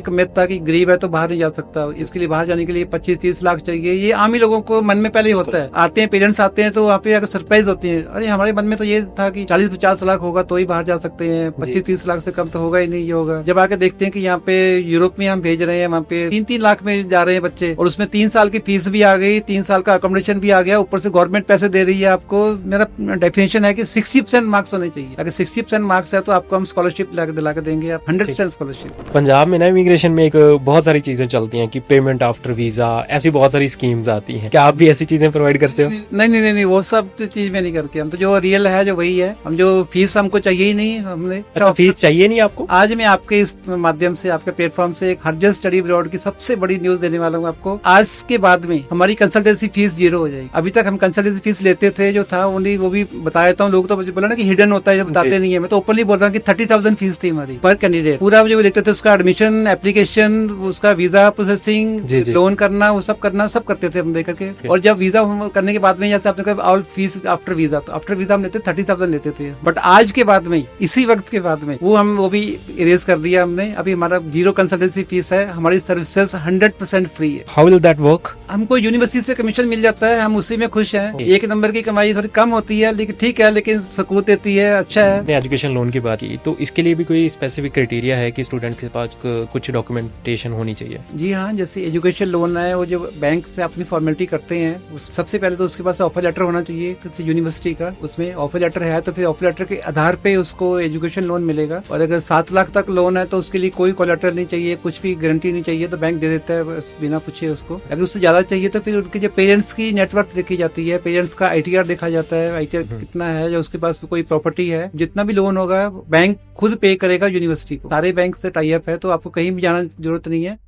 एक मिथ था कि गरीब है तो बाहर नहीं जा सकता, इसके लिए बाहर जाने के लिए 25-30 लाख चाहिए। ये आम ही लोगों को मन में पहले ही होता है। आते हैं पेरेंट्स आते हैं तो वहाँ पे अगर सरप्राइज होती है, अरे हमारे मन में तो ये था कि 40-50 लाख होगा तो ही बाहर जा सकते हैं, 25-30 लाख से कम तो होगा ही नहीं। ये होगा जब आके देखते हैं कि यहाँ पे यूरोप में हम भेज रहे हैं, वहाँ पे 3-3 लाख में जा रहे हैं बच्चे, और उसमें 3 साल की फीस भी आ गई, 3 साल का अकोमोडेशन भी आ गया, ऊपर से गवर्नमेंट पैसे दे रही है आपको। मेरा डेफिनेशन है कि 60% मार्क्स होने चाहिए। अगर 60% मार्क्स है तो आपको हम स्कॉलरशिप दिला के देंगे, आप 100% स्कॉलरशिप। पंजाब में ना इमिग्रेशन में एक बहुत सारी चीजें चलती हैं कि पेमेंट आफ्टर वीजा, ऐसी बहुत सारी स्कीम्स आती हैं। क्या आप भी ऐसी चीजें प्रोवाइड करते हो? नहीं, वो सब चीज में नहीं करके, हम तो जो रियल है जो वही है। हम जो फीस हमको चाहिए ही नहीं, हमने फीस चाहिए नहीं आपको। आज मैं आपके इस माध्यम से, आपके प्लेटफॉर्म से एक हरजत स्टडी अब्रॉड की सबसे बड़ी न्यूज देने वाला हूँ आपको। आज के बाद में हमारी कंसल्टेंसी फीस 0 हो जाएगी। अभी तक हम कंसल्टेंसी फीस लेते थे, जो था उन्हीं वो भी बता देता हूँ। लोग तो बोला ना कि हिडन होता है, बताते नहीं है। मैं तो ओपनली बोल रहा हूँ कि 30,000 फीस थी हमारी पर कैंडिडेट। पूरा जो लेते थे उसका एडमिशन, एप्लीकेशन, उसका वीजा प्रोसेसिंग, लोन करना, वो सब करते थे हम देकर के। और जब वीजा करने के बाद में, जैसे आपने कहा ऑल फीस आफ्टर वीजा, तो आफ्टर वीजा हम लेते 30,000 लेते थे। बट आज के बाद में, इसी वक्त के बाद में वो भी इरेज कर दिया हमने। अभी हमारा 0 कंसल्टेंसी फीस है, हमारी सर्विसेज 100% फ्री है। How will that work? हमको यूनिवर्सिटी से कमीशन मिल जाता है, हम उसी में खुश हैं। 1 नंबर की कमाई थोड़ी कम होती है, लेकिन ठीक है, लेकिन सकूत देती है, अच्छा है। एजुकेशन लोन की बात की, तो इसके लिए भी कोई स्पेसिफिक क्राइटेरिया है कि स्टूडेंट के पास कुछ डॉक्यूमेंटेशन होनी चाहिए? जी हाँ, जैसे एजुकेशन लोन है, वो जो बैंक से अपनी फॉर्मेलिटी करते हैं, सबसे पहले तो उसके पास ऑफर लेटर होना चाहिए किसी यूनिवर्सिटी का। उसमें ऑफर लेटर है तो फिर ऑफर लेटर के आधार पे उसको एजुकेशन लोन मिलेगा। और अगर 7 लाख तक लोन है तो उसके लिए कोई कोलेटरल नहीं चाहिए, कुछ भी गारंटी नहीं चाहिए, तो बैंक दे देता है बिना पूछे उसको। अगर उससे ज्यादा चाहिए तो फिर उनके जो पेरेंट्स की नेटवर्क देखी जाती है, पेरेंट्स का ITR देखा जाता है, ITR कितना है, जो उसके पास कोई प्रॉपर्टी है। जितना भी लोन होगा बैंक खुद पे करेगा यूनिवर्सिटी को। सारे बैंक से टाई अप है, तो आपको कहीं भी जाना जरूरत नहीं है।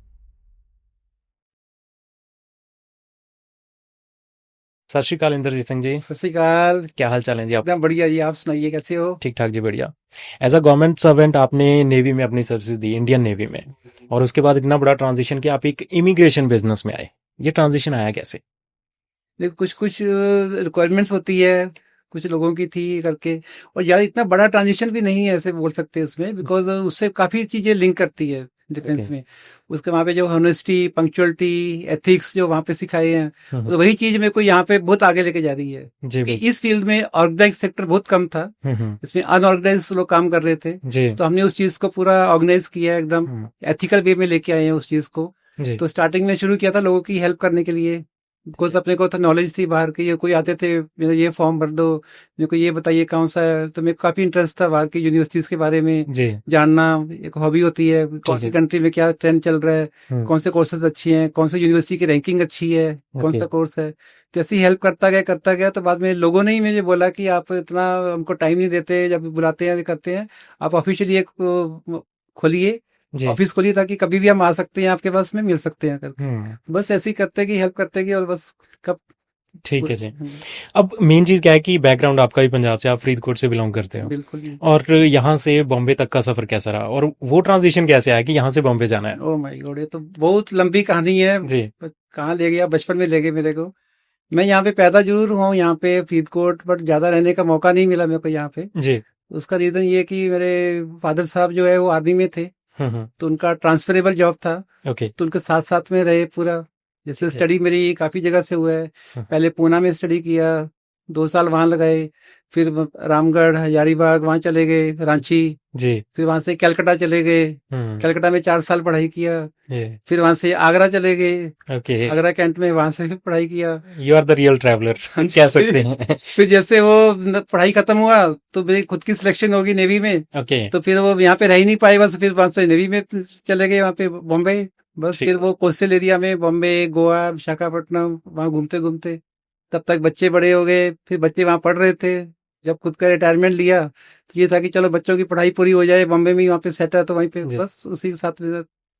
सत श्री अकाल इंद्रजीत सिंह जी। सत श्री अकाल। क्या हाल चाल है जी? आप? एकदम बढ़िया जी, आप सुनाइए कैसे हो? ठीक ठाक जी, बढ़िया। एज अ गवर्नमेंट सर्वेंट आपने नेवी में अपनी सर्विस दी, इंडियन नेवी में, और उसके बाद इतना बड़ा ट्रांजिशन कि आप एक इमिग्रेशन बिजनेस में आए। ये ट्रांजिशन आया कैसे? देखो, कुछ रिक्वायरमेंट्स होती है, कुछ लोगों की थी करके, और यार इतना बड़ा ट्रांजिशन भी नहीं है ऐसे बोल सकते इसमें, बिकॉज उससे काफी चीजें लिंक करती है डिफेंस में। उसके वहाँ पे जो ऑनेस्टी, पंक्चुअलिटी, एथिक्स जो वहाँ पे सिखाए हैं, तो वही चीज मेरे को यहाँ पे बहुत आगे लेके जा रही है। कि इस फील्ड में ऑर्गेनाइज सेक्टर बहुत कम था, इसमें अनऑर्गेनाइज लोग काम कर रहे थे, तो हमने उस चीज को पूरा ऑर्गेनाइज किया, एकदम एथिकल वे में लेके आए हैं उस चीज को। तो स्टार्टिंग में शुरू किया था लोगों की हेल्प करने के लिए, कुछ अपने को तो नॉलेज थी बाहर की। कोई आते थे, मेरा ये फॉर्म भर दो, मेरे को ये बताइए कौन सा है, तो मेरे को काफी इंटरेस्ट था बाहर की यूनिवर्सिटीज के बारे में जानना। एक हॉबी होती है, कौन सी कंट्री में क्या ट्रेंड चल रहा है, कौन से कोर्सेज अच्छी हैं, कौन से यूनिवर्सिटी की रैंकिंग अच्छी है, कौन सा कोर्स है। तो ऐसी हेल्प करता गया। तो बाद में लोगों ने ही मुझे बोला कि आप इतना हमको टाइम नहीं देते, जब बुलाते हैं करते हैं, आप ऑफिशियली एक खोलिए, ऑफिस खोलिए, ताकि कभी भी हम आ सकते हैं, आपके पास में मिल सकते हैं करके। बस ऐसे ही करते गए, हेल्प करते गए, और बस कब। ठीक है जी। अब मेन चीज क्या है कि बैकग्राउंड आपका भी पंजाब से, आप फरीदकोट से बिलोंग करते हो। बिल्कुल। और यहाँ से बॉम्बे तक का सफर कैसा रहा, और वो ट्रांजिशन कैसे आया कि यहाँ से बॉम्बे जाना है? ओह माय गॉड, ये तो बहुत लंबी कहानी है जी। कहाँ ले गया, बचपन में ले गए मेरे को। मैं यहाँ पे पैदा जरूर हुआ, यहाँ पे फरीदकोट, बट ज्यादा रहने का मौका नहीं मिला मेरे को यहाँ पे जी। उसका रीजन ये कि मेरे फादर साहब जो है वो आर्मी में थे, तो उनका ट्रांसफरेबल जॉब था। तो उनके साथ साथ में रहे पूरा। जैसे स्टडी मेरी काफी जगह से हुआ है। पहले पूना में स्टडी किया, 2 साल वहां लगाए, फिर रामगढ़, हजारीबाग वहां चले गए, रांची जी। फिर वहां से कलकत्ता चले गए, कलकत्ता में 4 साल पढ़ाई किया। फिर वहां से आगरा चले गए, आगरा कैंट में, वहां से पढ़ाई किया। You are the real traveller कह सकते हैं। फिर जैसे वो पढ़ाई खत्म हुआ तो मेरी खुद की सिलेक्शन होगी नेवी में, तो फिर वो यहाँ पे रह ही नहीं पाए, बस फिर वहां से नेवी में चले गए, वहां पे बॉम्बे। बस फिर वो कोस्टल एरिया में बॉम्बे, गोवा, विशाखापट्टनम, वहां घूमते घूमते तब तक बच्चे बड़े हो गए। फिर बच्चे वहां पढ़ रहे थे। जब खुद का रिटायरमेंट लिया तो ये था कि चलो बच्चों की पढ़ाई पूरी हो जाए, बॉम्बे में वहां पे सेट है, तो वहीं पे बस उसी के साथ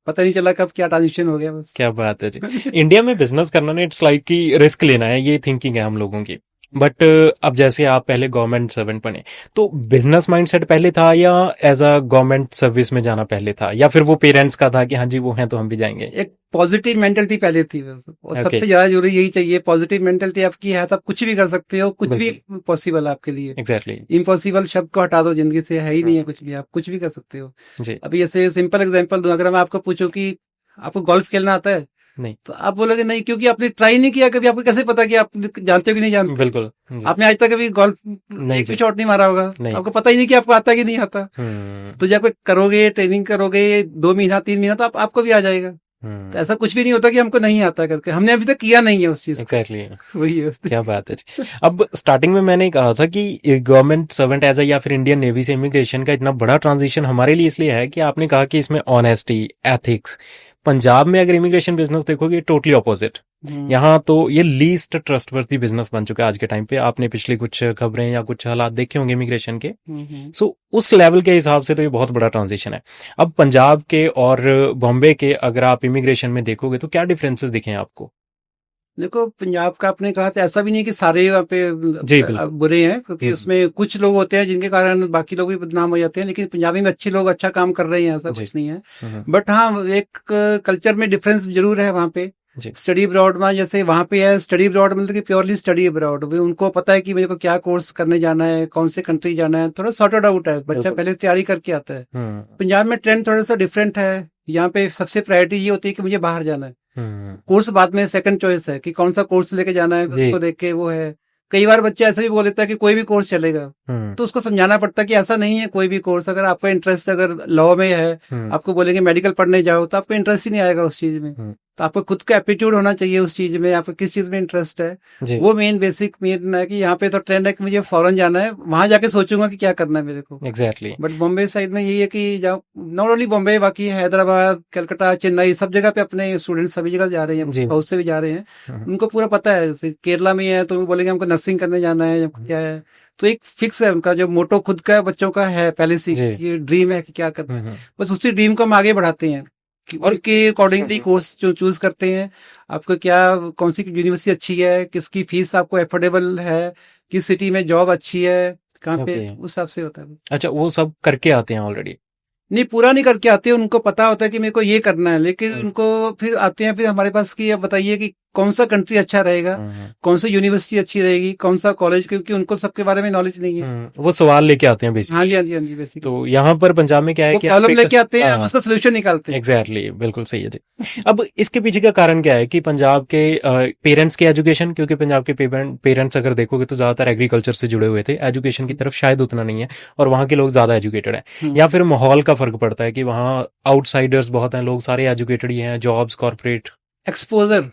पता नहीं चला कब क्या ट्रांजिशन हो गया। बस क्या बात है जी। इंडिया में बिजनेस करना ना, इट्स लाइक कि रिस्क लेना है, ये थिंकिंग है हम लोगों की। बट अब जैसे आप पहले गवर्नमेंट सर्वेंट बने, तो बिजनेस माइंडसेट पहले था, या एज अ गवर्नमेंट सर्विस में जाना पहले था, या फिर वो पेरेंट्स का था कि हाँ जी वो हैं तो हम भी जाएंगे? एक पॉजिटिव मेंटलिटी पहले थी बस। और ओके, सबसे ज्यादा जरूरी यही चाहिए, पॉजिटिव मेंटलिटी आपकी है तो आप कुछ भी कर सकते हो, कुछ भी बिल्कुल, पॉसिबल है आपके लिए। एग्जैक्टली। इम्पॉसिबल शब्द को हटा दो जिंदगी से, है ही नहीं है कुछ भी, आप कुछ भी कर सकते हो। जी, अभी जैसे सिंपल एग्जांपल दूं, अगर मैं आपको पूछूं कि आपको गोल्फ खेलना आता है, नहीं, तो आप बोलोगे नहीं, क्योंकि आपने ट्राई नहीं किया कभी, आपको कैसे पता कि आप जानते हो कि नहीं जानते। बिल्कुल, जी, आपने आज तक कभी गोल्फ नहीं एक भी जी, शॉट नहीं मारा होगा, नहीं, आपको पता ही नहीं कि आपको आता है कि नहीं आता। हुँ, तो जब करोगे, ट्रेनिंग करोगे 2 महीना 3 महीना, तो आपको भी आ जाएगा। तो हुँ, ऐसा कुछ भी नहीं होता कि हमको नहीं आता करके, हमने अभी तक किया नहीं है उस चीज को। एग्जैक्टली। वही है। क्या बात है जी। अब स्टार्टिंग में मैंने कहा था कि गवर्नमेंट सर्वेंट एज या फिर इंडियन नेवी से इमिग्रेशन का इतना बड़ा ट्रांजिशन हमारे लिए इसलिए है कि आपने कहा कि इसमें ऑनेस्टी, एथिक्स, पंजाब में अगर इमिग्रेशन बिजनेस देखोगे टोटली ऑपोजिट। हम्म, यहाँ तो ये लीस्ट ट्रस्टवर्थी बिजनेस बन चुका है आज के टाइम पे। आपने पिछली कुछ खबरें या कुछ हालात देखे होंगे इमिग्रेशन के। हम्म। सो उस लेवल के हिसाब से तो ये बहुत बड़ा ट्रांजिशन है। अब पंजाब के और बॉम्बे के अगर आप इमिग्रेशन में देखोगे तो क्या डिफरेंसेस दिखे हैं आपको? देखो, पंजाब का आपने कहा, तो ऐसा भी नहीं है कि सारे यहाँ पे जी बिल्कुल। बुरे हैं, क्योंकि हम्म, उसमें कुछ लोग होते हैं जिनके कारण बाकी लोग भी बदनाम हो जाते हैं, लेकिन पंजाबी में अच्छे लोग अच्छा काम कर रहे हैं, ऐसा जी, कुछ नहीं है। हम्म, बट हाँ, एक कल्चर में डिफरेंस जरूर है वहाँ पे। जी, स्टडी अब्रॉड में जैसे वहाँ पे है, स्टडी अब्रॉड मतलब कि प्योरली स्टडी अब्रॉड, उनको पता है कि मेरे को क्या कोर्स करने जाना है, कौन से कंट्री जाना है, थोड़ा सॉर्टेड आउट है, बच्चा बिल्कुल, पहले से तैयारी करके आता है। हम्म, पंजाब में ट्रेंड थोड़ा सा डिफरेंट है। यहाँ पे सबसे प्रायोरिटी ये होती है कि मुझे बाहर जाना है। हम्म, कोर्स बाद में सेकंड चॉइस है कि कौन सा कोर्स लेके जाना है, जी, उसको देख के वो है। कई बार बच्चा ऐसे भी बोल देता है कि कोई भी कोर्स चलेगा, हम्म, तो उसको समझाना पड़ता है कि ऐसा नहीं है कोई भी कोर्स। अगर आपका इंटरेस्ट अगर लॉ में है, हम्म, आपको बोलेंगे मेडिकल पढ़ने जाओ, तो आपको इंटरेस्ट ही नहीं आएगा उस चीज में। हम्म, तो आपको खुद का एप्टीट्यूड होना चाहिए उस चीज में, आपको किस चीज में इंटरेस्ट है। जी, वो मेन बेसिक मेन है कि यहाँ पे तो ट्रेंड है कि मुझे फॉरेन जाना है, वहां जाके सोचूंगा कि क्या करना है मेरे को। एग्जैक्टली, बट बॉम्बे साइड में यही है कि जहाँ नॉट ओनली बॉम्बे, बाकी हैदराबाद, कलकत्ता, चेन्नई, सब जगह पे अपने स्टूडेंट सभी जगह जा रहे हैं, जी, साउथ से भी जा रहे हैं। हम्म, उनको पूरा पता है, जैसे केरला में है तो वो बोलेंगे हमको नर्सिंग करने जाना है या क्या है। तो एक फिक्स है उनका, जो मोटो खुद का बच्चों का है पहले से जी, कि ड्रीम है कि क्या करना है। हम्म, बस उसी ड्रीम को हम आगे बढ़ाते हैं कि और उनके अकॉर्डिंगली कोर्स जो चूज करते हैं। आपको क्या, कौन सी यूनिवर्सिटी अच्छी है, किसकी फीस आपको एफोर्डेबल है, किस सिटी में जॉब अच्छी है, कहाँ पे, ओके, उस हिसाब से होता है। अच्छा वो सब करके आते हैं ऑलरेडी। नहीं, पूरा नहीं करके आते, उनको पता होता है कि मेरे को ये करना है, लेकिन हम्म, उनको फिर आते हैं फिर हमारे पास कि अब बताइए कि कौन सा कंट्री अच्छा रहेगा, हम्म, कौन सी यूनिवर्सिटी अच्छी रहेगी, कौन सा कॉलेज, क्योंकि उनको सबके बारे में नॉलेज नहीं है। वो सवाल लेके आते हैं हाँ जी, बेसिकली। हाँ जी, हाँ जी, बेसिकली तो यहाँ पर पंजाब में क्या है वो कि आप प्रॉब्लम एक लेके आते हैं, हम हाँ, उसका सोल्यूशन निकालते हैं। एग्जैक्टली exactly, बिल्कुल सही है जी। अब इसके पीछे का कारण क्या है कि पंजाब के पेरेंट्स के एजुकेशन, क्योंकि पंजाब के पेरेंट्स अगर देखोगे तो ज्यादातर एग्रीकल्चर से जुड़े हुए थे, एजुकेशन की तरफ शायद उतना नहीं है, और वहाँ के लोग ज्यादा एजुकेटेड हैं। या हम्म। फिर माहौल का फर्क पड़ता है कि वहाँ आउटसाइडर्स बहुत हैं, लोग सारे एजुकेटेड ही हैं, जॉब्स कॉर्पोरेट। एक्सपोजर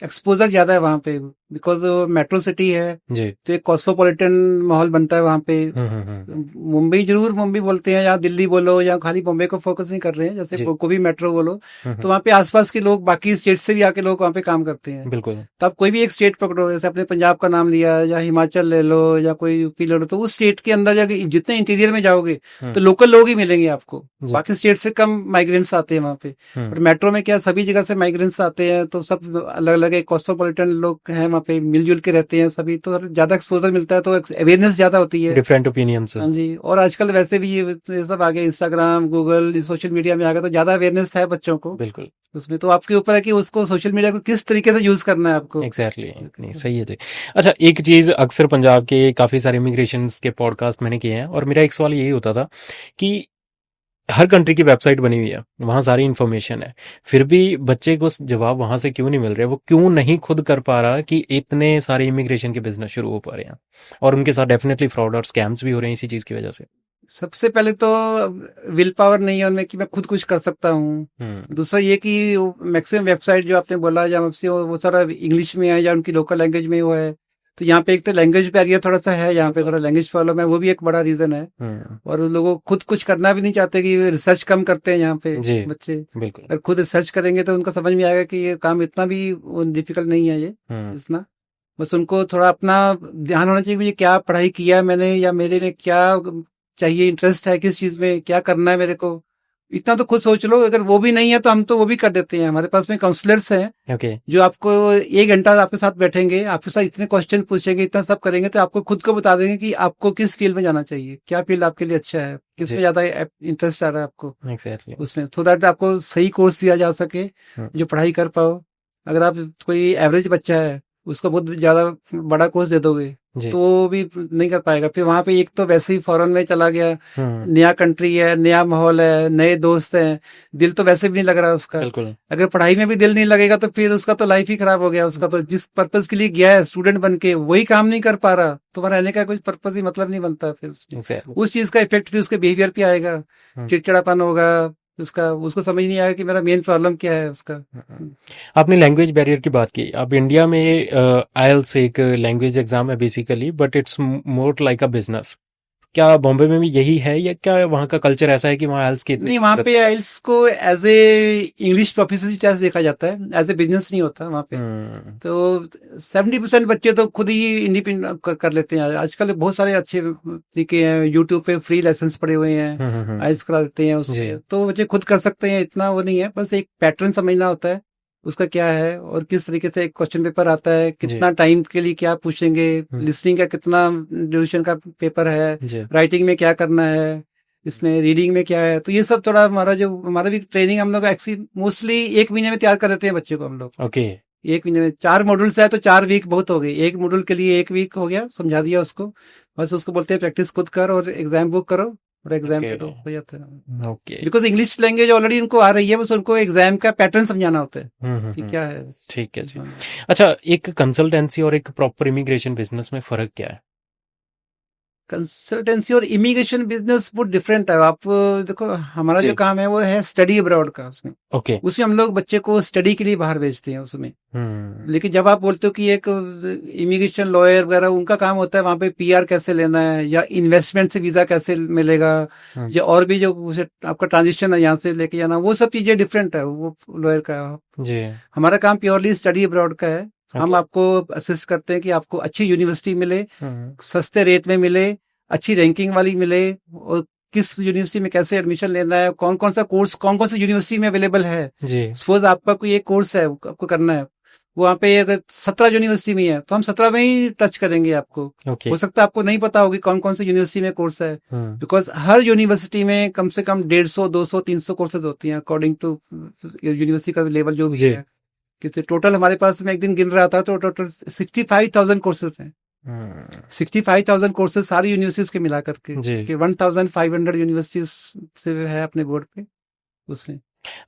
एक्सपोजर ज्यादा है वहां पे, बिकॉज मेट्रो सिटी है, जी, तो एक कॉस्मोपॉलिटन माहौल बनता है वहां पे। हम्म, मुंबई जरूर मुंबई बोलते हैं, या दिल्ली बोलो, या खाली बॉम्बे को फोकस नहीं कर रहे हैं, जैसे जी, कोई भी मेट्रो बोलो, हम्म, तो वहाँ पे आसपास के लोग, बाकी स्टेट से भी आके लोग वहाँ पे काम करते हैं। बिल्कुल, तो आप कोई भी एक स्टेट पकड़ो, जैसे अपने पंजाब का नाम लिया, या हिमाचल ले लो, या कोई यूपी ले लो, तो उस स्टेट के अंदर जाके जितने इंटीरियर में जाओगे हम्म, तो लोकल लोग ही मिलेंगे आपको। जी, बाकी स्टेट से कम माइग्रेंट्स आते हैं वहाँ पे। और हम्म, मेट्रो में क्या, सभी जगह से माइग्रेंट्स आते हैं, तो सब अलग अलग एक कॉस्मोपॉलिटन लोग हैं वहाँ पे, मिलजुल के रहते हैं सभी, तो ज्यादा एक्सपोजर मिलता है, तो अवेयरनेस ज्यादा होती है। Different opinions. हाँ जी, और आजकल वैसे भी ये सब आ गए, इंस्टाग्राम, गूगल, सोशल मीडिया में आ गए, तो ज्यादा अवेयरनेस है बच्चों को बिल्कुल, उसमें। तो आपके ऊपर है कि उसको, सोशल मीडिया को किस तरीके से यूज करना है आपको। Exactly exactly. नहीं सही है जी। अच्छा एक चीज अक्सर पंजाब के काफी सारे इमिग्रेशन के पॉडकास्ट मैंने किए हैं, और मेरा एक सवाल यही होता था कि हर कंट्री की वेबसाइट बनी हुई है, वहां सारी इन्फॉर्मेशन है, फिर भी बच्चे को जवाब वहां से क्यों नहीं मिल रहे, वो क्यों नहीं खुद कर पा रहा कि इतने सारे इमिग्रेशन के बिजनेस शुरू हो पा रहे हैं, और उनके साथ डेफिनेटली फ्रॉड और स्कैम्स भी हो रहे हैं इसी चीज की वजह से। सबसे पहले तो विल पावर नहीं है उनमें कि मैं खुद कुछ कर सकता हूँ। हम्म, दूसरा ये कि मैक्सिमम वेबसाइट जो आपने बोला, या आपसे वो सारा इंग्लिश में है, या उनकी लोकल लैंग्वेज में वो है। तो यहाँ पे एक तो लैंग्वेज बैरियर थोड़ा सा है, यहाँ पे थोड़ा लैंग्वेज प्रॉब्लम है, वो भी एक बड़ा रीजन है। हम्म, और लोगों खुद कुछ करना भी नहीं चाहते, कि रिसर्च कम करते हैं यहाँ पे जी, बच्चे। बिल्कुल, अगर खुद रिसर्च करेंगे तो उनको समझ में आएगा कि ये काम इतना भी डिफिकल्ट नहीं है ये, हम्म, इतना। बस उनको थोड़ा अपना ध्यान होना चाहिए कि मुझे क्या पढ़ाई किया है मैंने, या मेरे में क्या चाहिए, इंटरेस्ट है किस चीज में, क्या करना है मेरे को। इतना तो खुद सोच लो, अगर वो भी नहीं है तो हम तो वो भी कर देते हैं। हमारे पास में काउंसलर्स हैं ओके जो आपको 1 घंटा आपके साथ बैठेंगे, आपके साथ इतने क्वेश्चन पूछेंगे, इतना सब करेंगे, तो आपको खुद को बता देंगे कि आपको किस फील्ड में जाना चाहिए, क्या फील्ड आपके लिए अच्छा है, किस जी में ज्यादा इंटरेस्ट आ रहा है आपको एग्जैक्टली उसमें, सो दैट आपको सही कोर्स दिया जा सके जो पढ़ाई कर पाओ। अगर आप कोई एवरेज बच्चा है उसको बहुत ज्यादा बड़ा कोर्स दे दोगे जी तो वो भी नहीं कर पाएगा। फिर वहां पे एक तो वैसे ही फॉरेन में चला गया, नया कंट्री है, नया माहौल है, नए दोस्त हैं, दिल तो वैसे भी नहीं लग रहा उसका। बिल्कुल अगर पढ़ाई में भी दिल नहीं लगेगा तो फिर उसका तो लाइफ ही खराब हो गया। उसका तो जिस पर्पज के लिए गया है स्टूडेंट बन के वही काम नहीं कर पा रहा, तो वहां रहने का कोई पर्पज ही मतलब नहीं बनता। फिर एग्जैक्टली उस चीज का इफेक्ट फिर उसके बिहेवियर पे आएगा, चिड़चिड़ापन होगा उसका, उसको समझ नहीं आएगा कि मेरा मेन प्रॉब्लम क्या है उसका। आपने लैंग्वेज बैरियर की बात की। अब इंडिया में आईएलटीएस एक लैंग्वेज एग्जाम है basically, but it's more like a business. क्या बॉम्बे में भी यही है, या क्या वहाँ का कल्चर ऐसा है कि वहाँ आईएलटीएस की इतनी नहीं, वहाँ जरूरत पे आइल्स को as a English proficiency test देखा जाता है, एज ए बिजनेस नहीं होता वहाँ पे। है? तो 70% बच्चे तो खुद ही इंडिपेंडेंट कर लेते हैं। आजकल बहुत सारे अच्छे तरीके हैं, यूट्यूब पे फ्री लेसन्स पड़े हुए हैं, आइल्स करा देते हैं जी उससे, तो बच्चे खुद कर सकते हैं, इतना वो नहीं है। बस एक पैटर्न समझना होता है उसका क्या है, और किस तरीके से एक क्वेश्चन पेपर आता है, जी कितना टाइम के लिए क्या पूछेंगे, लिसनिंग का कितना ड्यूरेशन का पेपर है, जी राइटिंग में क्या करना है, इसमें रीडिंग में क्या है। तो ये सब थोड़ा हमारा भी ट्रेनिंग हम लोग एक्चुअली मोस्टली 1 महीने में तैयार कर देते हैं बच्चे को हम लोग। ओके 1 महीने में 4 मॉड्यूल्स है तो 4 वीक बहुत हो गई। एक मॉड्यूल के लिए 1 वीक हो गया, समझा दिया उसको, बस उसको बोलते हैं प्रैक्टिस खुद कर और एग्जाम बुक करो और एग्जाम ओके दे दो, हो जाता है। Okay because English language already उनको आ रही है, बस उनको एग्जाम का पैटर्न समझाना होता है कि क्या है। ठीक है जी। हाँ। अच्छा, एक कंसल्टेंसी और एक प्रॉपर इमिग्रेशन बिजनेस में फर्क क्या है? कंसल्टेंसी और इमिग्रेशन बिजनेस बहुत डिफरेंट है। आप देखो, हमारा जो जी काम है वो है स्टडी अब्रॉड का। उसमें ओके उसमें हम लोग बच्चे को स्टडी के लिए बाहर भेजते हैं उसमें। लेकिन जब आप बोलते हो कि एक इमिग्रेशन लॉयर वगैरह, उनका काम होता है वहां पे पीआर कैसे लेना है, या इन्वेस्टमेंट से वीजा कैसे मिलेगा, या और भी जो उसे आपका ट्रांजिशन है यहाँ से लेके जाना, वो सब चीजें डिफरेंट है वो लॉयर का। जी हमारा काम प्योरली स्टडी अब्रॉड का है। हम ओके आपको असिस्ट करते हैं कि आपको अच्छी यूनिवर्सिटी मिले, सस्ते रेट में मिले, अच्छी रैंकिंग वाली मिले, और किस यूनिवर्सिटी में कैसे एडमिशन लेना है, कौन कौन सा कोर्स कौन कौन सी यूनिवर्सिटी में अवेलेबल है। जी सपोज आपका कोई एक कोर्स है आपको करना है, वहाँ पे अगर 17 यूनिवर्सिटी में है तो हम 17 में ही टच करेंगे आपको। ओके हो सकता है आपको नहीं पता होगी कौन कौन सी यूनिवर्सिटी में कोर्स है, बिकॉज हर यूनिवर्सिटी में कम से कम 150 200 300 कोर्सेज होती हैं अकॉर्डिंग टू यूनिवर्सिटी का लेवल जो भी जी है। किसी टोटल हमारे पास मैं एक दिन गिन रहा था तो टोटल 65,000 कोर्सेज हैं। 65,000 कोर्सेज सारी यूनिवर्सिटीज के मिला करके, जी कि 1,500 यूनिवर्सिटीज से है अपने बोर्ड पे उसमें।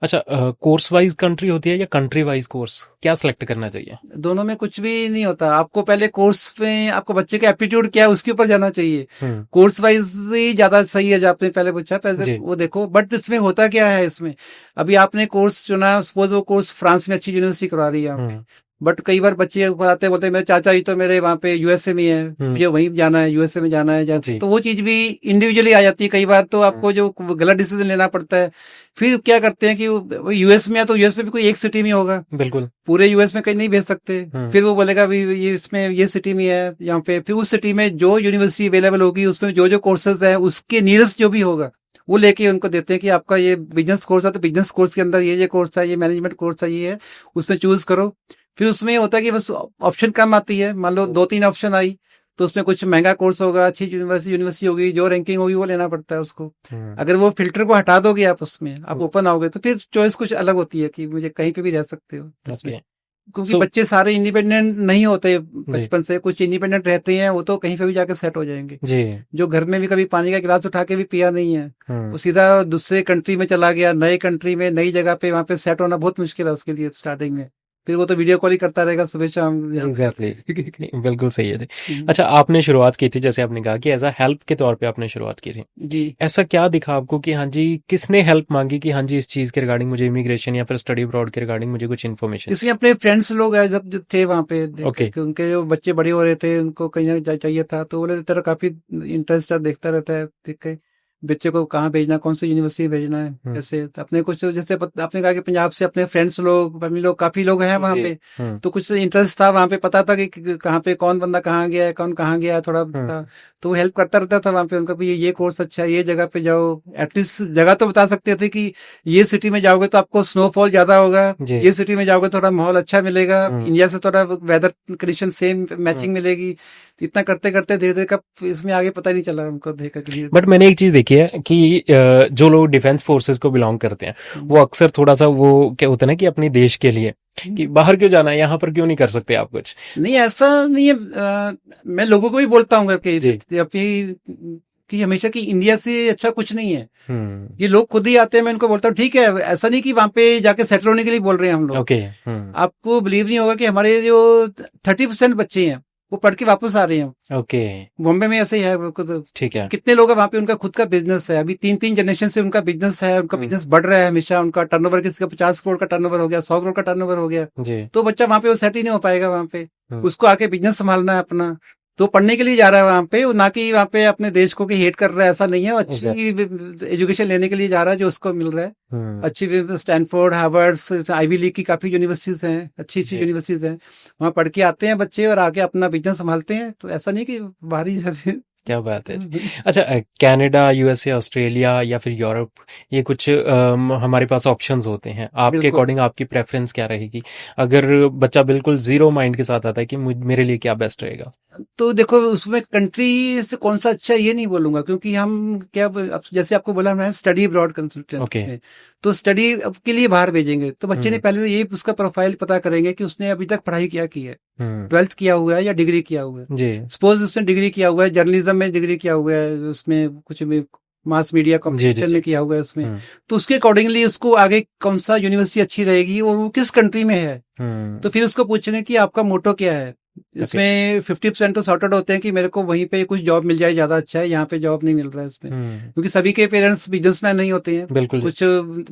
अच्छा, कोर्स वाइज कंट्री होती है या कंट्री वाइज कोर्स, क्या सिलेक्ट करना चाहिए? दोनों में कुछ भी नहीं होता। आपको पहले कोर्स में आपको बच्चे का एप्टीट्यूड क्या है उसके ऊपर जाना चाहिए। कोर्स वाइज ही ज्यादा सही है जो आपने पहले पूछा, पहले जी वो देखो। बट इसमें होता क्या है, इसमें अभी आपने कोर्स चुना, सपोज वो कोर्स फ्रांस में अच्छी यूनिवर्सिटी करवा रही है यहाँ पे, बट कई बार बच्चे आते बोलते हैं मेरे चाचा जी तो मेरे वहाँ पे यूएसए में है, मुझे वहीं जाना है, यूएसए में जाना है जी तो वो चीज भी इंडिविजुअली आ जाती है कई बार, तो आपको जो गलत डिसीजन लेना पड़ता है। फिर क्या करते हैं कि वो यूएस में है तो यूएस में भी कोई एक सिटी में होगा, बिल्कुल पूरे यूएस में कहीं नहीं भेज सकते। फिर वो बोलेगा भी ये इसमें ये सिटी में है यहाँ पे, फिर उस सिटी में जो यूनिवर्सिटी अवेलेबल होगी उसमें जो जो कोर्सेज है उसके नियरेस्ट जो भी होगा वो लेके उनको देते हैं कि आपका ये बिजनेस कोर्स है तो बिजनेस कोर्स के अंदर ये कोर्स है, ये मैनेजमेंट कोर्स है, ये है, उसमें चूज करो। फिर उसमें ये होता है कि बस ऑप्शन कम आती है, मान लो 2-3 ऑप्शन आई तो उसमें कुछ महंगा कोर्स होगा, अच्छी यूनिवर्सिटी होगी, जो रैंकिंग होगी वो लेना पड़ता है उसको। अगर वो फिल्टर को हटा दोगे आप, उसमें आप ओपन आओगे तो फिर चॉइस कुछ अलग होती है कि मुझे कहीं पे भी रह सकते हो उसमें। क्योंकि बच्चे सारे इंडिपेंडेंट नहीं होते बचपन से, कुछ इंडिपेंडेंट रहते हैं, वो तो कहीं पे भी जाके सेट हो जाएंगे। जो घर में भी कभी पानी का गिलास उठा के भी पिया नहीं है, वो सीधा दूसरे कंट्री में चला गया, नए कंट्री में नई जगह पे, वहां पे सेट होना बहुत मुश्किल है उसके लिए स्टार्टिंग में। फिर वो तो वीडियो कॉल ही करता रहेगा सुबह शाम। एग्जैक्टली बिल्कुल सही है जी। अच्छा, आपने शुरुआत की थी, जैसे आपने कहा कि एज अ हेल्प के तौर पे आपने शुरुआत की थी जी। ऐसा क्या दिखा आपको कि हाँ जी, किसने हेल्प मांगी कि हाँ जी इस चीज के रिगार्डिंग मुझे इमिग्रेशन या फिर स्टडी अब्रॉड के रिगार्डिंग मुझे कुछ इन्फॉर्मेशन? इसमें अपने फ्रेंड्स लोग है जब जो थे वहाँ पे, ओके उनके जो बच्चे बड़े हो रहे थे, उनको कहीं चाहिए था तो बोले तेरा काफी इंटरेस्ट है, देखता रहता है, ठीक है, बच्चे को कहाँ भेजना, कौन सी यूनिवर्सिटी भेजना है, ऐसे तो अपने कुछ जैसे आपने कहा कि पंजाब से अपने फ्रेंड्स लोग, फैमिली लोग, काफी लोग हैं वहाँ पे, तो कुछ इंटरेस्ट था वहाँ पे, पता था कि कहाँ पे कौन बंदा कहाँ गया है, कौन कहाँ गया है, थोड़ा था, तो वो हेल्प करता रहता था वहाँ पे उनका भी, ये कोर्स अच्छा है, ये जगह पे जाओ, एटलीस्ट जगह तो बता सकते थे कि ये सिटी में जाओगे तो आपको स्नोफॉल ज्यादा होगा, ये सिटी में जाओगे थोड़ा माहौल अच्छा मिलेगा, इंडिया से थोड़ा वेदर कंडीशन सेम मैचिंग मिलेगी। इतना करते करते धीरे धीरे कब इसमें आगे पता नहीं चला हमको देखा कि। बट मैंने एक चीज देखी है कि जो लोग डिफेंस फोर्सेस को बिलोंग करते हैं वो अक्सर थोड़ा सा वो क्या होता है ना कि अपने देश के लिए कि बाहर क्यों जाना है, यहाँ पर क्यों नहीं कर सकते आप कुछ। नहीं ऐसा नहीं है, मैं लोगों को भी बोलता हूँ कि हमेशा कि इंडिया से अच्छा कुछ नहीं है, ये लोग खुद ही आते हैं, मैं इनको बोलता हूँ ठीक है, ऐसा नहीं कि वहां पे जाके सेटल होने के लिए बोल रहे हैं हम लोग। आपको बिलीव नहीं होगा कि हमारे जो 30% बच्चे हैं वो पढ़ के वापस आ रहे हैं। बॉम्बे में ऐसे ही है, ठीक है, कितने लोग हैं वहाँ पे, उनका खुद का बिजनेस है, अभी 3 जनरेशन से उनका बिजनेस है, उनका बिजनेस बढ़ रहा है हमेशा, उनका टर्नओवर किसी का 50 करोड़ का टर्नओवर हो गया, 100 करोड़ का टर्नओवर हो गया, तो बच्चा वहाँ पे वो सेट ही नहीं हो पाएगा वहाँ पे, उसको आके बिजनेस संभालना है अपना, तो पढ़ने के लिए जा रहा है वहाँ पे, ना कि वहाँ पे अपने देश को हेट कर रहा है, ऐसा नहीं है, अच्छी एजुकेशन लेने के लिए जा रहा है जो उसको मिल रहा है, अच्छी स्टैनफोर्ड, हार्वर्ड, आईवी लीग की काफी यूनिवर्सिटीज हैं, अच्छी अच्छी यूनिवर्सिटीज हैं, वहाँ पढ़ के आते हैं बच्चे और आके अपना बिजनेस संभालते हैं, तो ऐसा नहीं कि बाहरी क्या बात है। अच्छा, कनाडा, यूएसए, ऑस्ट्रेलिया या फिर यूरोप, ये कुछ हमारे पास ऑप्शंस होते हैं, आपके अकॉर्डिंग आपकी प्रेफरेंस क्या रहेगी अगर बच्चा बिल्कुल जीरो माइंड के साथ आता है कि मेरे लिए क्या बेस्ट रहेगा? तो देखो उसमें कंट्री से कौन सा अच्छा ये नहीं बोलूंगा, क्योंकि हम क्या जैसे आपको बोला मैं स्टडी अब्रॉड कंसल्टेंट, तो स्टडी के लिए बाहर भेजेंगे तो बच्चे ने पहले तो यही उसका प्रोफाइल पता करेंगे कि उसने अभी तक पढ़ाई क्या की है, 12th किया हुआ है या डिग्री किया हुआ है, सपोज उसने डिग्री किया हुआ है, जर्नलिज्म में डिग्री किया हुआ है, उसमें कुछ भी मास मीडिया कम्युनिकेशन में किया हुआ है उसमें, तो उसके अकॉर्डिंगली उसको आगे कौन सा यूनिवर्सिटी अच्छी रहेगी और वो किस कंट्री में है, तो फिर उसको पूछेंगे कि आपका मोटो क्या है, इसमें 50% तो सॉर्टेड होते हैं कि मेरे को वहीं पे कुछ जॉब मिल जाए ज्यादा अच्छा है, यहाँ पे जॉब नहीं मिल रहा है इसमें, क्योंकि सभी के पेरेंट्स बिजनेसमैन नहीं होते हैं, बिल्कुल कुछ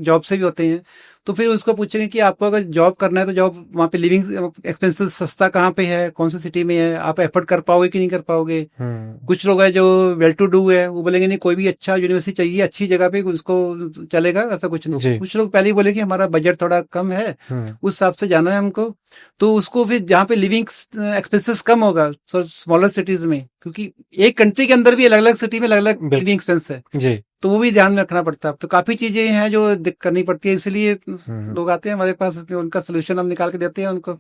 जॉब से भी होते हैं, तो फिर उसको पूछेंगे कि आपको अगर जॉब करना है तो जॉब वहाँ पे लिविंग एक्सपेंसेस सस्ता कहाँ पे है, कौन सी सिटी में है, आप एफर्ट कर पाओगे कि नहीं कर पाओगे। कुछ लोग हैं जो वेल टू डू है, वो बोलेंगे नहीं कोई भी अच्छा यूनिवर्सिटी चाहिए अच्छी जगह पे उसको चलेगा, ऐसा कुछ नहीं। कुछ लोग पहले ही बोले कि हमारा बजट थोड़ा कम है, उस हिसाब से जाना है हमको, तो उसको फिर जहाँ पे लिविंग एक्सपेंसेस कम होगा स्मॉलर सिटीज में, क्योंकि एक कंट्री के अंदर भी अलग अलग सिटी में अलग अलग लिविंग एक्सपेंस है जी, तो वो भी ध्यान में रखना पड़ता है। तो काफी चीजें हैं जो करनी पड़ती है, इसलिए लोग आते हैं हमारे पास, उनका सोल्यूशन हम निकाल के देते हैं उनको।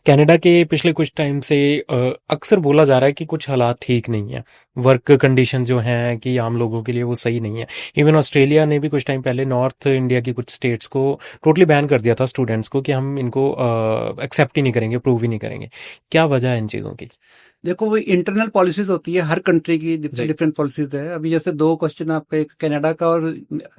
कनाडा के पिछले कुछ टाइम से अक्सर बोला जा रहा है कि कुछ हालात ठीक नहीं है, वर्क कंडीशन जो हैं कि आम लोगों के लिए वो सही नहीं है। इवन ऑस्ट्रेलिया ने भी कुछ टाइम पहले नॉर्थ इंडिया की कुछ स्टेट्स को टोटली बैन कर दिया था स्टूडेंट्स को कि हम इनको एक्सेप्ट ही नहीं करेंगे, अप्रूव ही नहीं करेंगे। क्या वजह है इन चीज़ों की? देखो वो इंटरनल पॉलिसीज होती है, हर कंट्री की डिफरेंट पॉलिसीज है। अभी जैसे 2 क्वेश्चन आपका, एक कनाडा का और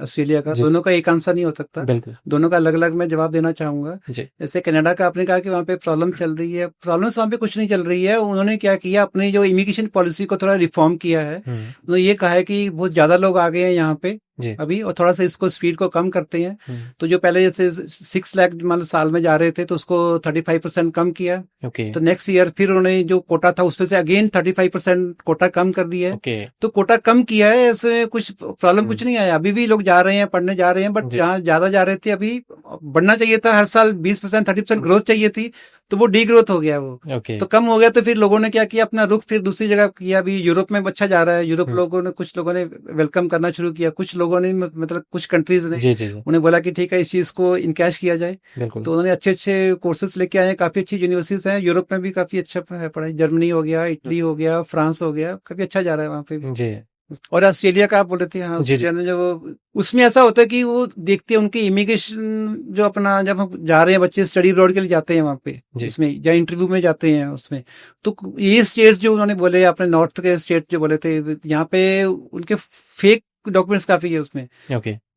ऑस्ट्रेलिया का, दोनों का एक आंसर नहीं हो सकता, दोनों का अलग अलग मैं जवाब देना चाहूंगा। जैसे कनाडा का आपने कहा कि वहाँ पे प्रॉब्लम चल रही है, प्रॉब्लम वहाँ पे कुछ नहीं चल रही है, उन्होंने क्या किया, अपनी जो इमिग्रेशन पॉलिसी को थोड़ा रिफॉर्म किया है, उन्होंने ये कहा है कि बहुत ज्यादा लोग आ गए हैं यहाँ पे अभी, और थोड़ा सा इसको स्पीड को कम करते हैं। तो जो पहले जैसे 6 लाख मतलब साल में जा रहे थे तो उसको 35% कम किया। तो नेक्स्ट ईयर फिर उन्होंने जो कोटा था उसमें से अगेन 35% कोटा कम कर दिया है। तो कोटा कम किया है, ऐसे कुछ प्रॉब्लम कुछ नहीं आया, अभी भी लोग जा रहे हैं, पढ़ने जा रहे हैं, बट जहाँ ज्यादा जा रहे थे अभी बढ़ना चाहिए था, हर साल 20% 30% ग्रोथ चाहिए थी, तो वो डी ग्रोथ हो गया वो। तो कम हो गया, तो फिर लोगों ने क्या किया, अपना रुख फिर दूसरी जगह किया। अभी यूरोप में अच्छा जा रहा है, यूरोप लोगों ने, कुछ लोगों ने वेलकम करना शुरू किया, कुछ लोगों ने मतलब कुछ कंट्रीज ने उन्हें बोला कि ठीक है इस चीज को इनकैश किया जाए, तो उन्होंने अच्छे अच्छे कोर्सेज लेके आए, काफी अच्छी यूनिवर्सिटीज हैं यूरोप में भी, काफी अच्छा है पढ़ाई, जर्मनी हो गया, इटली हो गया, फ्रांस हो गया, काफी अच्छा जा रहा है वहाँ पे। और ऑस्ट्रेलिया का आप बोल रहे थे, हाँ ऑस्ट्रेलिया ने जो उसमें ऐसा होता है कि वो देखते हैं उनके इमिग्रेशन जो अपना, जब हम जा रहे हैं बच्चे स्टडी अब्रॉड के लिए जाते हैं वहाँ पे, जिसमें या इंटरव्यू में जाते हैं उसमें, तो ये स्टेट्स जो उन्होंने बोले, अपने नॉर्थ के स्टेट जो बोले थे, यहाँ पे उनके फेक डॉक्यूमेंट्स काफी है उसमें।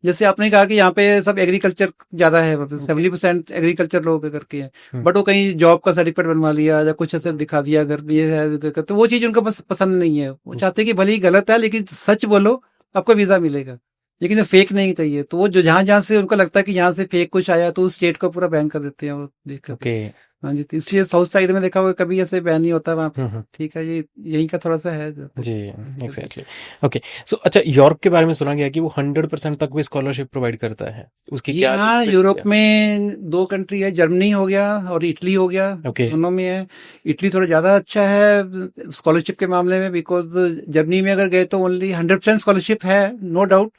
जैसे आपने कहा कि यहाँ पे सब एग्रीकल्चर ज्यादा है, 70% एग्रीकल्चर लोग करके हैं, बट वो कहीं जॉब का सर्टिफिकेट बनवा लिया या कुछ ऐसे दिखा दिया घर ये है, तो वो चीज उनको बस पसंद नहीं है। वो चाहते हैं कि भले ही गलत है लेकिन सच बोलो, आपको वीजा मिलेगा, लेकिन फेक नहीं चाहिए। तो वो जो जहां जहां से उनको लगता है कि यहाँ से फेक कुछ आया, तो उस स्टेट को पूरा बैन कर देते हैं वो देख। हाँ जी, तो इसलिए साउथ साइड में देखा होगा कभी ऐसे बैन नहीं होता वहाँ पे। हम्म। ठीक है, ये यहीं का थोड़ा सा है जी, एग्जैक्टली। ओके, सो अच्छा, यूरोप के बारे में सुना गया कि वो 100% तक भी स्कॉलरशिप प्रोवाइड करता है, उसकी जी क्या हाँ, एलिजिबिलिटी यूरोप है? में 2 कंट्री है, जर्मनी हो गया और इटली हो गया, ओके। दोनों में है। इटली थोड़ा ज़्यादा अच्छा है स्कॉलरशिप के मामले में, बिकॉज़ जर्मनी में अगर गए तो ओनली 100% स्कॉलरशिप है, नो डाउट,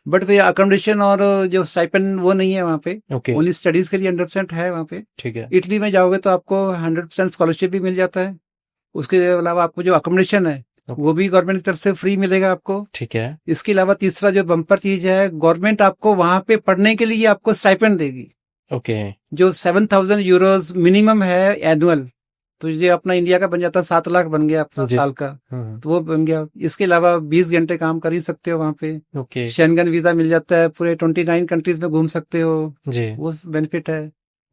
बट वे अकोमोडेशन और जो स्टाइपेंड वो नहीं है वहाँ पे, ओके, ओनली स्टडीज़ के लिए 100% है वहाँ पे। ठीक है। इटली में जाओगे तो आपको 100% स्कॉलरशिप भी मिल जाता है, उसके अलावा आपको जो अकोमोडेशन है, ओके, वो भी गवर्नमेंट की तरफ से फ्री मिलेगा आपको। ठीक है। इसके अलावा तीसरा जो बम्पर चीज है, गवर्नमेंट आपको वहां पे पढ़ने के लिए आपको स्टाइपेंड देगी, ओके। जो 7,000 यूरोज मिनिमम है एनुअल। तो ये अपना इंडिया का बन जाता है, 7 लाख बन गया अपना जी। साल का, तो वो बन गया। इसके अलावा 20 घंटे काम कर ही सकते हो वहां पे, ओके। शेंगन वीजा मिल जाता है, पूरे 29 कंट्रीज में घूम सकते हो, जी। वो बेनिफिट है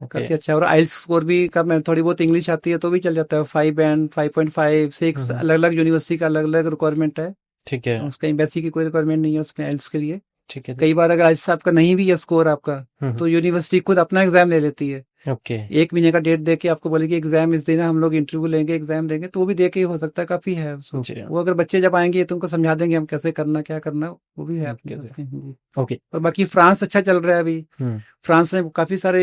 ओके। काफी अच्छा। और आइल्स स्कोर भी का मैं थोड़ी बहुत इंग्लिश आती है तो भी चल जाता है, 5 एंड 5.5 6, अलग अलग यूनिवर्सिटी का अलग अलग रिक्वायरमेंट है, ठीक है। उसका एम्बेसी की कोई रिक्वायरमेंट नहीं है उसमें आइल्स के लिए। ठीक है जी। कई बार अगर आइल्स आपका नहीं भी है स्कोर आपका, तो यूनिवर्सिटी खुद अपना एग्जाम ले लेती है, ओके। 1 महीने का डेट दे के आपको बोलेगी एग्जाम इस दिन है, हम लोग इंटरव्यू लेंगे, एग्जाम देंगे, तो वो भी दे के ही हो सकता है, काफी है उसको। जी। वो अगर बच्चे जब आएंगे तो उनको समझा देंगे हम कैसे करना, क्या करना, वो भी है अपने ओके जी। पास में। ओके। और बाकी फ्रांस अच्छा चल रहा है अभी। फ्रांस में काफी सारे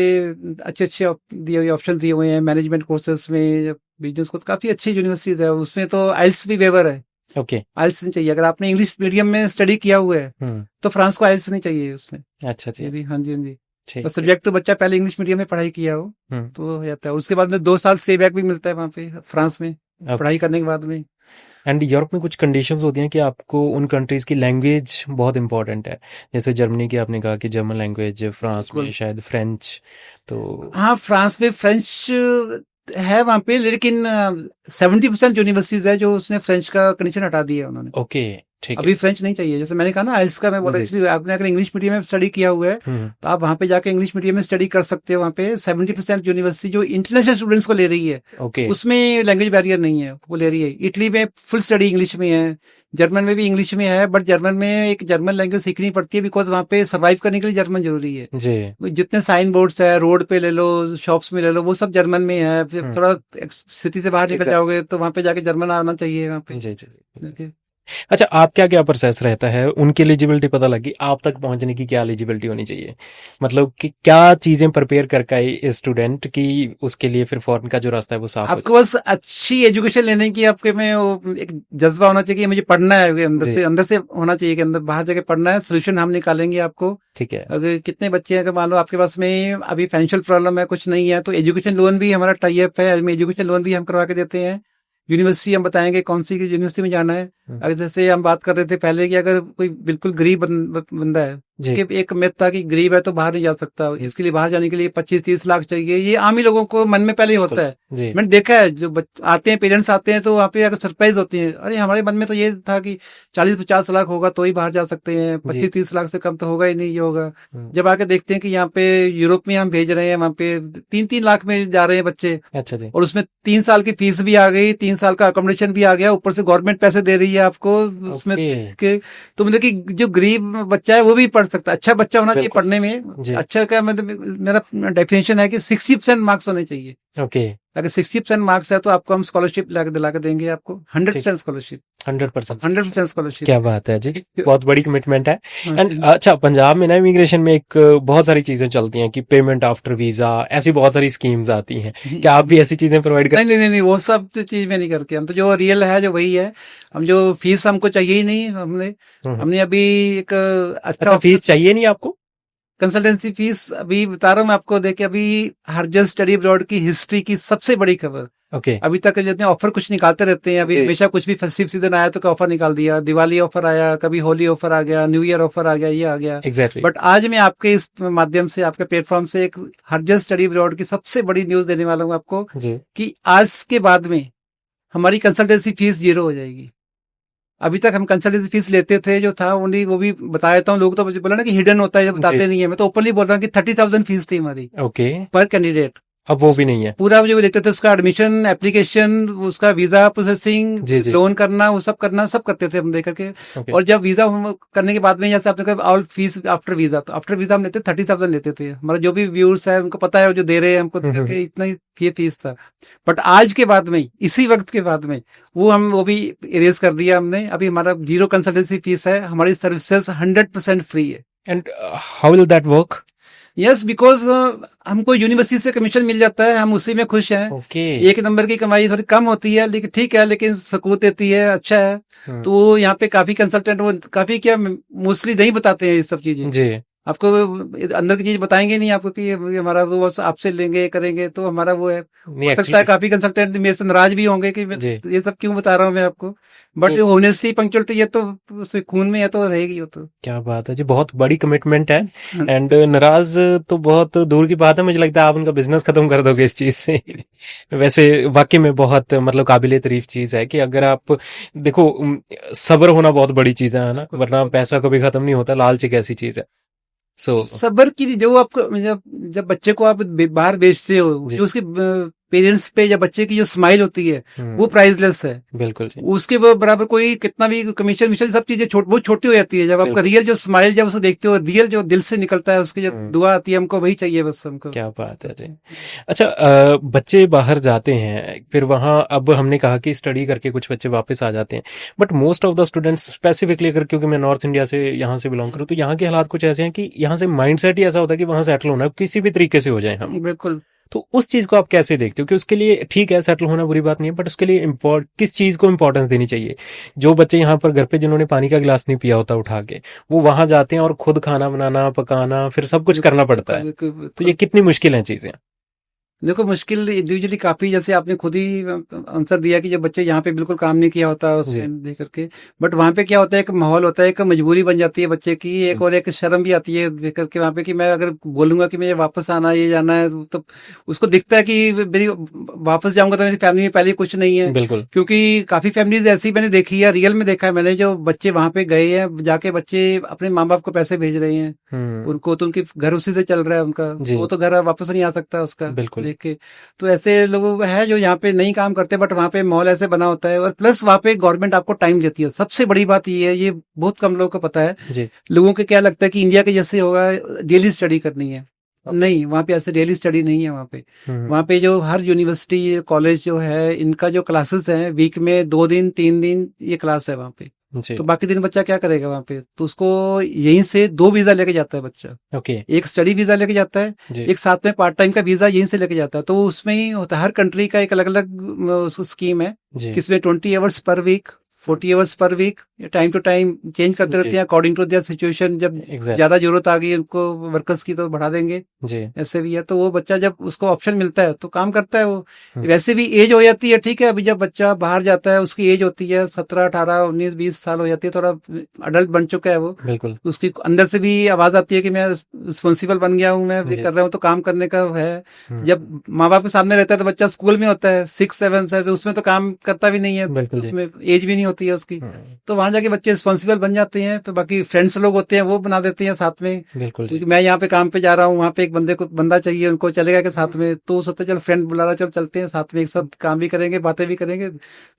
अच्छे अच्छे दिए हुए ऑप्शन दिए हुए हैं मैनेजमेंट कोर्सेज में, बिजनेस कोर्स, काफी अच्छी यूनिवर्सिटीज है, उसमें तो आइल्स भी वेवर है। ओके। आइल्स नहीं चाहिए, अगर आपने इंग्लिश मीडियम में स्टडी किया हुआ है तो फ्रांस को आइल्स नहीं चाहिए उसमें। अच्छा जी। ये भी, हाँ जी, हाँ जी। ठीक बस है। सब्जेक्ट तो बच्चा पहले इंग्लिश मीडियम में पढ़ाई किया हो तो हो जाता है, उसके बाद में 2 साल स्टे बैक भी मिलता है वहाँ पे फ्रांस में, पढ़ाई करने के बाद में। एंड यूरोप में कुछ कंडीशंस होती हैं कि आपको उन कंट्रीज की लैंग्वेज बहुत इंपॉर्टेंट है, जैसे जर्मनी की आपने कहा कि जर्मन लैंग्वेज, फ्रांस में बिल्कुल। शायद फ्रेंच, तो हाँ, फ्रांस में फ्रेंच है वहाँ पे, लेकिन 70% यूनिवर्सिटीज है जो उसने फ्रेंच का कंडीशन हटा दिया है उन्होंने। ओके, ठीक है। अभी फ्रेंच नहीं चाहिए, जैसे मैंने कहा ना आइल्स का मैं बोला, जी। इसलिए आपने अगर इंग्लिश मीडियम में स्टडी किया हुआ है तो आप वहाँ पे जाके इंग्लिश मीडियम में स्टडी कर सकते हो। वहाँ पे 70% यूनिवर्सिटी जो इंटरनेशनल स्टूडेंट्स को ले रही है, ओके। उसमें लैंग्वेज बैरियर नहीं है, वो ले रही है। इटली में फुल स्टडी इंग्लिश में है, जर्मन में भी इंग्लिश में है, बट जर्मन में एक जर्मन लैंग्वेज सीखनी पड़ती है, बिकॉज वहाँ पे सर्वाइव करने के लिए जर्मन जरूरी है। जी। जितने साइन बोर्ड्स है, रोड पे ले लो, शॉप्स में ले लो, वो सब जर्मन में है। फिर थोड़ा सिटी से बाहर निकल जाओगे तो वहाँ पे जाके जर्मन आना चाहिए वहाँ पे। जी जी। Okay. अच्छा, आप क्या क्या प्रोसेस रहता है, उनकी एलिजिबिलिटी पता लगी, आप तक पहुंचने की क्या एलिजिबिलिटी होनी चाहिए, मतलब कि क्या चीजें प्रिपेयर करके आए स्टूडेंट की उसके लिए फिर फॉरेन का जो रास्ता है वो साफ हो आपको बस अच्छी एजुकेशन लेने की आपके में वो एक जज्बा होना चाहिए कि मुझे पढ़ना है, अंदर से होना चाहिए कि अंदर बाहर जाके पढ़ना है, सोल्यूशन हम निकालेंगे आपको। ठीक है। अगर कितने बच्चे हैं, अगर मान लो आपके पास में अभी फाइनेंशियल प्रॉब्लम है, कुछ नहीं है, तो एजुकेशन लोन भी हमारा टाई अप है, एजुकेशन लोन भी हम करवा के देते हैं। यूनिवर्सिटी हम बताएंगे कौन सी यूनिवर्सिटी में जाना है। अगर जैसे हम बात कर रहे थे पहले कि अगर कोई बिल्कुल गरीब बंदा है, उसके एक मिथ था कि गरीब है तो बाहर नहीं जा सकता, इसके लिए बाहर जाने के लिए 25-30 लाख चाहिए, ये आम ही लोगों को मन में पहले ही होता है। मैंने देखा है जो आते हैं, पेरेंट्स आते हैं तो वहाँ पे अगर सरप्राइज होती है, अरे हमारे मन में तो ये था कि 40-50 लाख होगा तो ही बाहर जा सकते हैं, 25-30 लाख से कम तो होगा ही नहीं, ये होगा। जब आके देखते हैं कि यहाँ पे यूरोप में हम भेज रहे हैं, वहाँ पे 3-3 लाख में जा रहे हैं बच्चे। अच्छा जी। और उसमें 3 साल की फीस भी आ गई, 3 साल का अकोमोडेशन भी आ गया, ऊपर से गवर्नमेंट पैसे दे रही है आपको उसमें के, तो मतलब कि जो गरीब बच्चा है वो भी पढ़ सकता है। अच्छा बच्चा होना चाहिए पढ़ने में। अच्छा का मतलब मेरा डेफिनेशन है कि 60% मार्क्स होने चाहिए। ओके। अगर 60% मार्क्स है तो आपको हम स्कॉलरशिप दिला के देंगे आपको, 100% स्कॉलरशिप। 100% स्कॉलरशिप। क्या बात है जी, बहुत बड़ी कमिटमेंट है। एंड अच्छा, पंजाब में ना इमिग्रेशन में एक बहुत सारी चीजें चलती हैं कि पेमेंट आफ्टर वीजा, ऐसी बहुत सारी स्कीम्स आती हैं, क्या आप भी ऐसी चीजें प्रोवाइड करते हैं? नहीं, वो सब चीज में नहीं करके, हम तो जो रियल है जो वही है। हम जो फीस हमको चाहिए ही नहीं, हमने अभी एक अच्छा फीस चाहिए नहीं आपको, कंसल्टेंसी फीस अभी बता रहा हूँ मैं आपको, देखे अभी हरजल स्टडी अब्रॉड की हिस्ट्री की सबसे बड़ी खबर। अभी तक जितने ऑफर कुछ निकालते रहते हैं, अभी हमेशा कुछ भी फेस्टिव सीजन आया तो ऑफर निकाल दिया, दिवाली ऑफर आया, कभी होली ऑफर आ गया, न्यू ईयर ऑफर आ गया, ये आ गया। बट आज मैं आपके इस माध्यम से, आपके प्लेटफॉर्म से एक हरजल स्टडी अब्रॉड की सबसे बड़ी न्यूज देने वाला हूँ आपको कि आज के बाद में हमारी कंसल्टेंसी फीस 0 हो जाएगी। अभी तक हम कंसल्टेंसी फीस लेते थे जो था ओनली, वो भी बता देता हूँ, लोग तो बोला ना कि हिडन होता है, जब बताते नहीं है, मैं तो ओपनली बोल रहा हूँ कि 30,000 फीस थी हमारी पर कैंडिडेट। अब वो भी नहीं है। पूरा जो लेते थे उसका एडमिशन एप्लीकेशन, उसका वीजा प्रोसेसिंग, जी जी। लोन करना, वो सब करना सब करते थे हम देख करके। ओके। और जब वीजा हम करने के बाद में, जैसे आपने कहा ऑल फीस आफ्टर वीजा, तो आफ्टर वीजा हम लेते 30,000 लेते थे। हमारा जो भी व्यूअर्स है उनको पता है, जो दे रहे हैं हमको देख करके इतना ही ये फीस था। बट आज के बाद में, इसी वक्त के बाद में, वो भी इरेज कर दिया हमने। अभी हमारा 0 कंसल्टेंसी फीस है, हमारी सर्विसेज 100% फ्री है। And how will that work? Yes, because हमको यूनिवर्सिटी से कमीशन मिल जाता है, हम उसी में खुश हैं। ओके। एक नंबर की कमाई थोड़ी कम होती है, लेकिन ठीक है, लेकिन सुकून देती है, अच्छा है। तो यहाँ पे काफी कंसल्टेंट, वो काफी क्या मोस्टली नहीं बताते हैं ये सब चीजें जी। आपको। अंदर की चीज बताएंगे नहीं आपको कि ये हमारा तो बस आपसे लेंगे करेंगे, तो हमारा वो है। नहीं हो सकता है एक्चुअली। काफी कंसल्टेंट मेरे से नाराज भी होंगे कि जी। ये सब क्यों बता रहा हूँ मैं आपको। बट ऑनेस्टी पंक्चुअलिटी ये तो उसके खून में है, तो रहेगी वो तो। क्या बात है जी, बहुत बड़ी कमिटमेंट है। हाँ। एंड नाराज तो बहुत दूर की बात है, मुझे लगता है आप उनका बिजनेस खत्म कर दोगे इस चीज से। वैसे वाकई में बहुत मतलब काबिले तारीफ चीज है कि अगर आप देखो, सब्र होना बहुत बड़ी चीज है ना, वरना पैसा कभी खत्म नहीं होता, लालच एक ऐसी चीज है। सो सबर की जो आपको, जब जब बच्चे को आप बाहर बेचते हो, जी। जो उसके पेरेंट्स पे या बच्चे की जो स्माइल होती है, वो प्राइसलेस है। बिल्कुल जी। उसके वो बराबर कोई कितना भी कमीशन मिशन सब चीजें बहुत छोटी हो जाती है। जब आपका बिल्कुल। रियल जो स्माइल, जब उसको देखते हो, रियल जो दिल से निकलता है, उसकी जो दुआ आती है, हमको वही चाहिए बस हमको। क्या बात है जी। अच्छा, बच्चे बाहर जाते हैं, फिर वहाँ अब हमने कहा कि स्टडी करके कुछ बच्चे वापस आ जाते हैं, but most of the students specifically, अगर क्योंकि मैं नॉर्थ इंडिया से यहाँ से बिलोंग करूँ, तो यहाँ के हालात कुछ ऐसे हैं कि यहाँ से माइंडसेट ही ऐसा होता है कि वहाँ सेटल होना है, किसी भी तरीके से हो जाए हम। बिल्कुल। तो उस चीज को आप कैसे देखते हो कि उसके लिए ठीक है सेटल होना बुरी बात नहीं है, बट उसके लिए किस चीज को इंपॉर्टेंस देनी चाहिए? जो बच्चे यहाँ पर घर पे जिन्होंने पानी का गिलास नहीं पिया होता उठा के, वो वहां जाते हैं और खुद खाना बनाना पकाना फिर सब कुछ करना पड़ता है, बिल्कुल, तो ये कितनी मुश्किल है चीजें? देखो मुश्किल इंडिविजुअली काफी, जैसे आपने खुद ही आंसर दिया कि जब बच्चे यहाँ पे बिल्कुल काम नहीं किया होता उस जी। टाइम देख करके, बट वहाँ पे क्या होता है, एक माहौल होता है, एक मजबूरी बन जाती है बच्चे की, एक और एक शर्म भी आती है देख करके वहाँ पे, कि मैं अगर बोलूंगा कि मुझे वापस आना है, ये जाना है, तो उसको दिखता है कि मेरी वापस जाऊंगा तो मेरी फैमिली में पहले कुछ नहीं है। बिल्कुल। क्योंकि काफी फैमिलीज ऐसी मैंने देखी है, रियल में देखा है मैंने, जो बच्चे वहां पे गए हैं, जाके बच्चे अपने माँ बाप को पैसे भेज रहे हैं, उनको तो उनकी घर उसी से चल रहा है उनका, जी। वो तो घर वापस नहीं आ सकता उसका बिल्कुल। देख के। तो ऐसे लोग हैं जो यहाँ पे नहीं काम करते, बट वहाँ पे माहौल ऐसे बना होता है, और प्लस वहाँ पे गवर्नमेंट आपको टाइम देती है। सबसे बड़ी बात ये है, ये बहुत कम लोगों को पता है। जी। लोगों को क्या लगता है कि इंडिया के जैसे होगा, डेली स्टडी करनी है। नहीं, वहाँ पे ऐसे डेली स्टडी नहीं है। वहाँ पे जो हर यूनिवर्सिटी कॉलेज जो है, इनका जो क्लासेस हैं, वीक में 2 दिन 3 दिन ये क्लास है वहाँ पे। जी। तो बाकी दिन बच्चा क्या करेगा वहाँ पे? तो उसको यहीं से 2 वीजा लेके जाता है बच्चा। ओके। एक स्टडी वीजा लेके जाता है, जी। एक साथ में पार्ट टाइम का वीजा यहीं से लेके जाता है। तो उसमें ही होता है, हर कंट्री का एक अलग अलग स्कीम है, जी। किसमें 20 hours per week, 40 hours per week, time to time change करते रहते हैं अकॉर्डिंग टू देयर सिचुएशन। जब ज्यादा जरूरत आ गई उनको वर्कर्स की, तो बढ़ा देंगे जी। ऐसे भी है। तो वो बच्चा जब उसको ऑप्शन मिलता है तो काम करता है वो। वैसे भी एज हो जाती है, ठीक है, अभी जब बच्चा बाहर जाता है उसकी एज होती है 17 18 19 20 साल हो जाती है, थोड़ा अडल्ट बन चुका है वो। बिल्कुल। उसकी अंदर से भी आवाज आती है कि मैं रिस्पॉन्सिबल बन गया हूँ, मैं ये कर रहा हूँ, तो काम करने का है। जब माँ बाप के सामने रहता है तो बच्चा स्कूल में होता है 6 7 साल, उसमें तो काम करता भी नहीं है, उसमें एज भी नहीं होती है उसकी। तो वहां जाके बच्चे रिस्पॉन्सिबल बन जाते हैं। तो बाकी फ्रेंड्स लोग होते हैं वो बना देते हैं साथ में, क्योंकि मैं यहाँ पे काम पे जा रहा हूँ, वहाँ पे एक बंदा चाहिए उनको, चलेगा के साथ में, तो सोचते चल फ्रेंड बुला रहा, चल चलते हैं साथ में, एक साथ काम भी करेंगे, बातें भी करेंगे।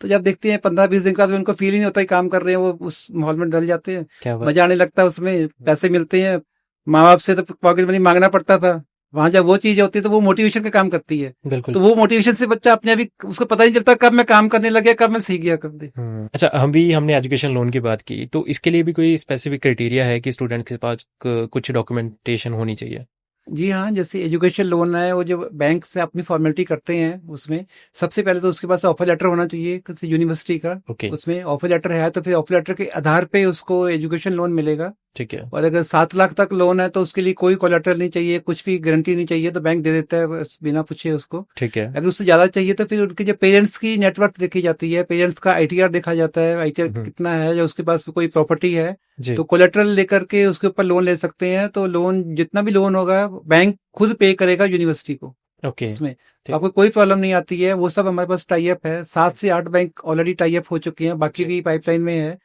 तो जब देखते हैं 15 20 दिन का, तो उनको फील ही नहीं होता कि काम कर रहे हैं, वो उस माहौल में डल जाते हैं, मजा आने लगता है उसमें, पैसे मिलते हैं। माँ बाप से तो पॉकेट मनी मांगना पड़ता था, वहां जब वो चीज होती है तो वो मोटिवेशन का काम करती है। बिल्कुल। तो वो मोटिवेशन से बच्चा अपने अभी उसको पता नहीं चलता कब मैं काम करने लगे, कब मैं सीख गया, कब नहीं। अच्छा, हमने एजुकेशन लोन की बात की, तो इसके लिए भी कोई स्पेसिफिक क्राइटेरिया है कि स्टूडेंट के पास कुछ डॉक्यूमेंटेशन होनी चाहिए? जी हाँ, जैसे एजुकेशन लोन है, वो जो बैंक से अपनी फॉर्मेलिटी करते हैं, उसमें सबसे पहले तो उसके पास ऑफर लेटर होना चाहिए किसी यूनिवर्सिटी का। उसमें ऑफर लेटर है तो फिर ऑफर लेटर के आधार पे उसको एजुकेशन लोन मिलेगा। ठीक है। और अगर 7 लाख तक लोन है तो उसके लिए कोई कोलेटरल नहीं चाहिए, कुछ भी गारंटी नहीं चाहिए, तो बैंक दे देता है बिना पूछे उसको। ठीक है। अगर उससे ज्यादा चाहिए तो फिर उनके जो पेरेंट्स की नेटवर्क देखी जाती है, पेरेंट्स का आईटीआर देखा जाता है, आईटीआर कितना है, या उसके पास कोई प्रॉपर्टी है तो कोलेटरल लेकर के उसके ऊपर लोन ले सकते हैं। तो लोन जितना भी लोन होगा बैंक खुद पे करेगा यूनिवर्सिटी को। उसमें तो आपको कोई प्रॉब्लम नहीं आती है। वो सब हमारे पास टाई अप है, 7 से 8 बैंक ऑलरेडी टाई अप हो चुके हैं, बाकी भी पाइपलाइन में है।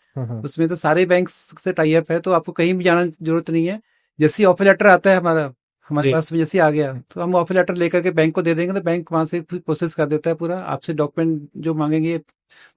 उसमें तो सारे बैंक से टाई अप है, तो आपको कहीं भी जाना जरूरत नहीं है। जैसे ऑफर लेटर आता है हमारा, हमारे जी पास में जैसे ही आ गया तो हम ऑफर लेटर लेकर के बैंक को दे देंगे, तो बैंक वहां से प्रोसेस कर देता है पूरा। आपसे डॉक्यूमेंट जो मांगेंगे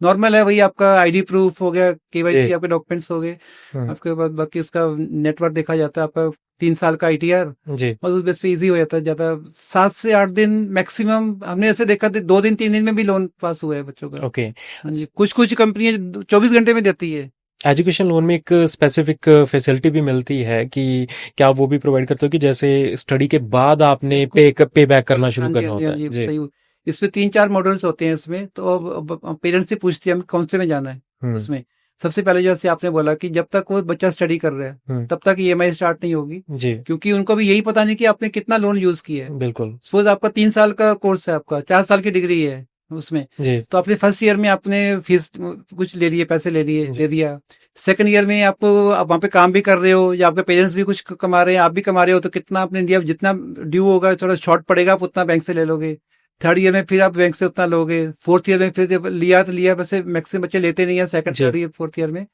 नॉर्मल है, वही आपका आईडी प्रूफ हो गया, केवाईसी जी आपके डॉक्यूमेंट्स हो गए। हम्म आपके बाद बाकी उसका नेटवर्क देखा जाता है, आपका 3 साल का आईटीआर, जी और उस बेस पे इजी हो जाता है। ज्यादा 7 से 8 दिन मैक्सिमम, हमने ऐसे देखा था 2 दिन 3 दिन में भी लोन पास हुआ है बच्चों का। ओके। हाँ जी, कुछ कुछ कंपनियां 24 घंटे में देती है। एजुकेशन लोन में एक स्पेसिफिक फैसिलिटी भी मिलती है कि क्या आप वो भी प्रोवाइड करते हो कि जैसे स्टडी के बाद आपने पे बैक करना शुरू हाँ जी, करना हाँ जी, होता हाँ है? जी, जी। सही। इसमें 3-4 मॉडल्स होते हैं इसमें, तो अब पेरेंट्स से पूछते हैं हमें कौन से में जाना है। हुँ, उसमें सबसे पहले जैसे आपने बोला कि जब तक वो बच्चा स्टडी कर रहा है हुँ, तब तक ईएमआई स्टार्ट नहीं होगी, जी, क्योंकि उनको भी यही पता नहीं कि आपने कितना लोन यूज किया है। बिल्कुल। सपोज आपका 3 साल का कोर्स है, आपका 4 साल की डिग्री है उसमें, जी, तो आपने फर्स्ट ईयर में आपने फीस कुछ ले लिए, पैसे ले लिए, जी, दे दिया। सेकंड ईयर में आप वहाँ पे काम भी कर रहे हो, या आपके पेरेंट्स भी कुछ कमा रहे हैं, आप भी कमा रहे हो, तो कितना आपने दिया, जितना ड्यू होगा, थोड़ा शॉर्ट पड़ेगा, आप उतना बैंक से ले लोगे। थर्ड ईयर में फिर आप बैंक से उतना लोगे। फोर्थ ईयर में फिर जब लिया तो लिया, वैसे मैक्सिमम बच्चे लेते नहीं है सेकंड जी, थर्ड ईयर फोर्थ ईयर में।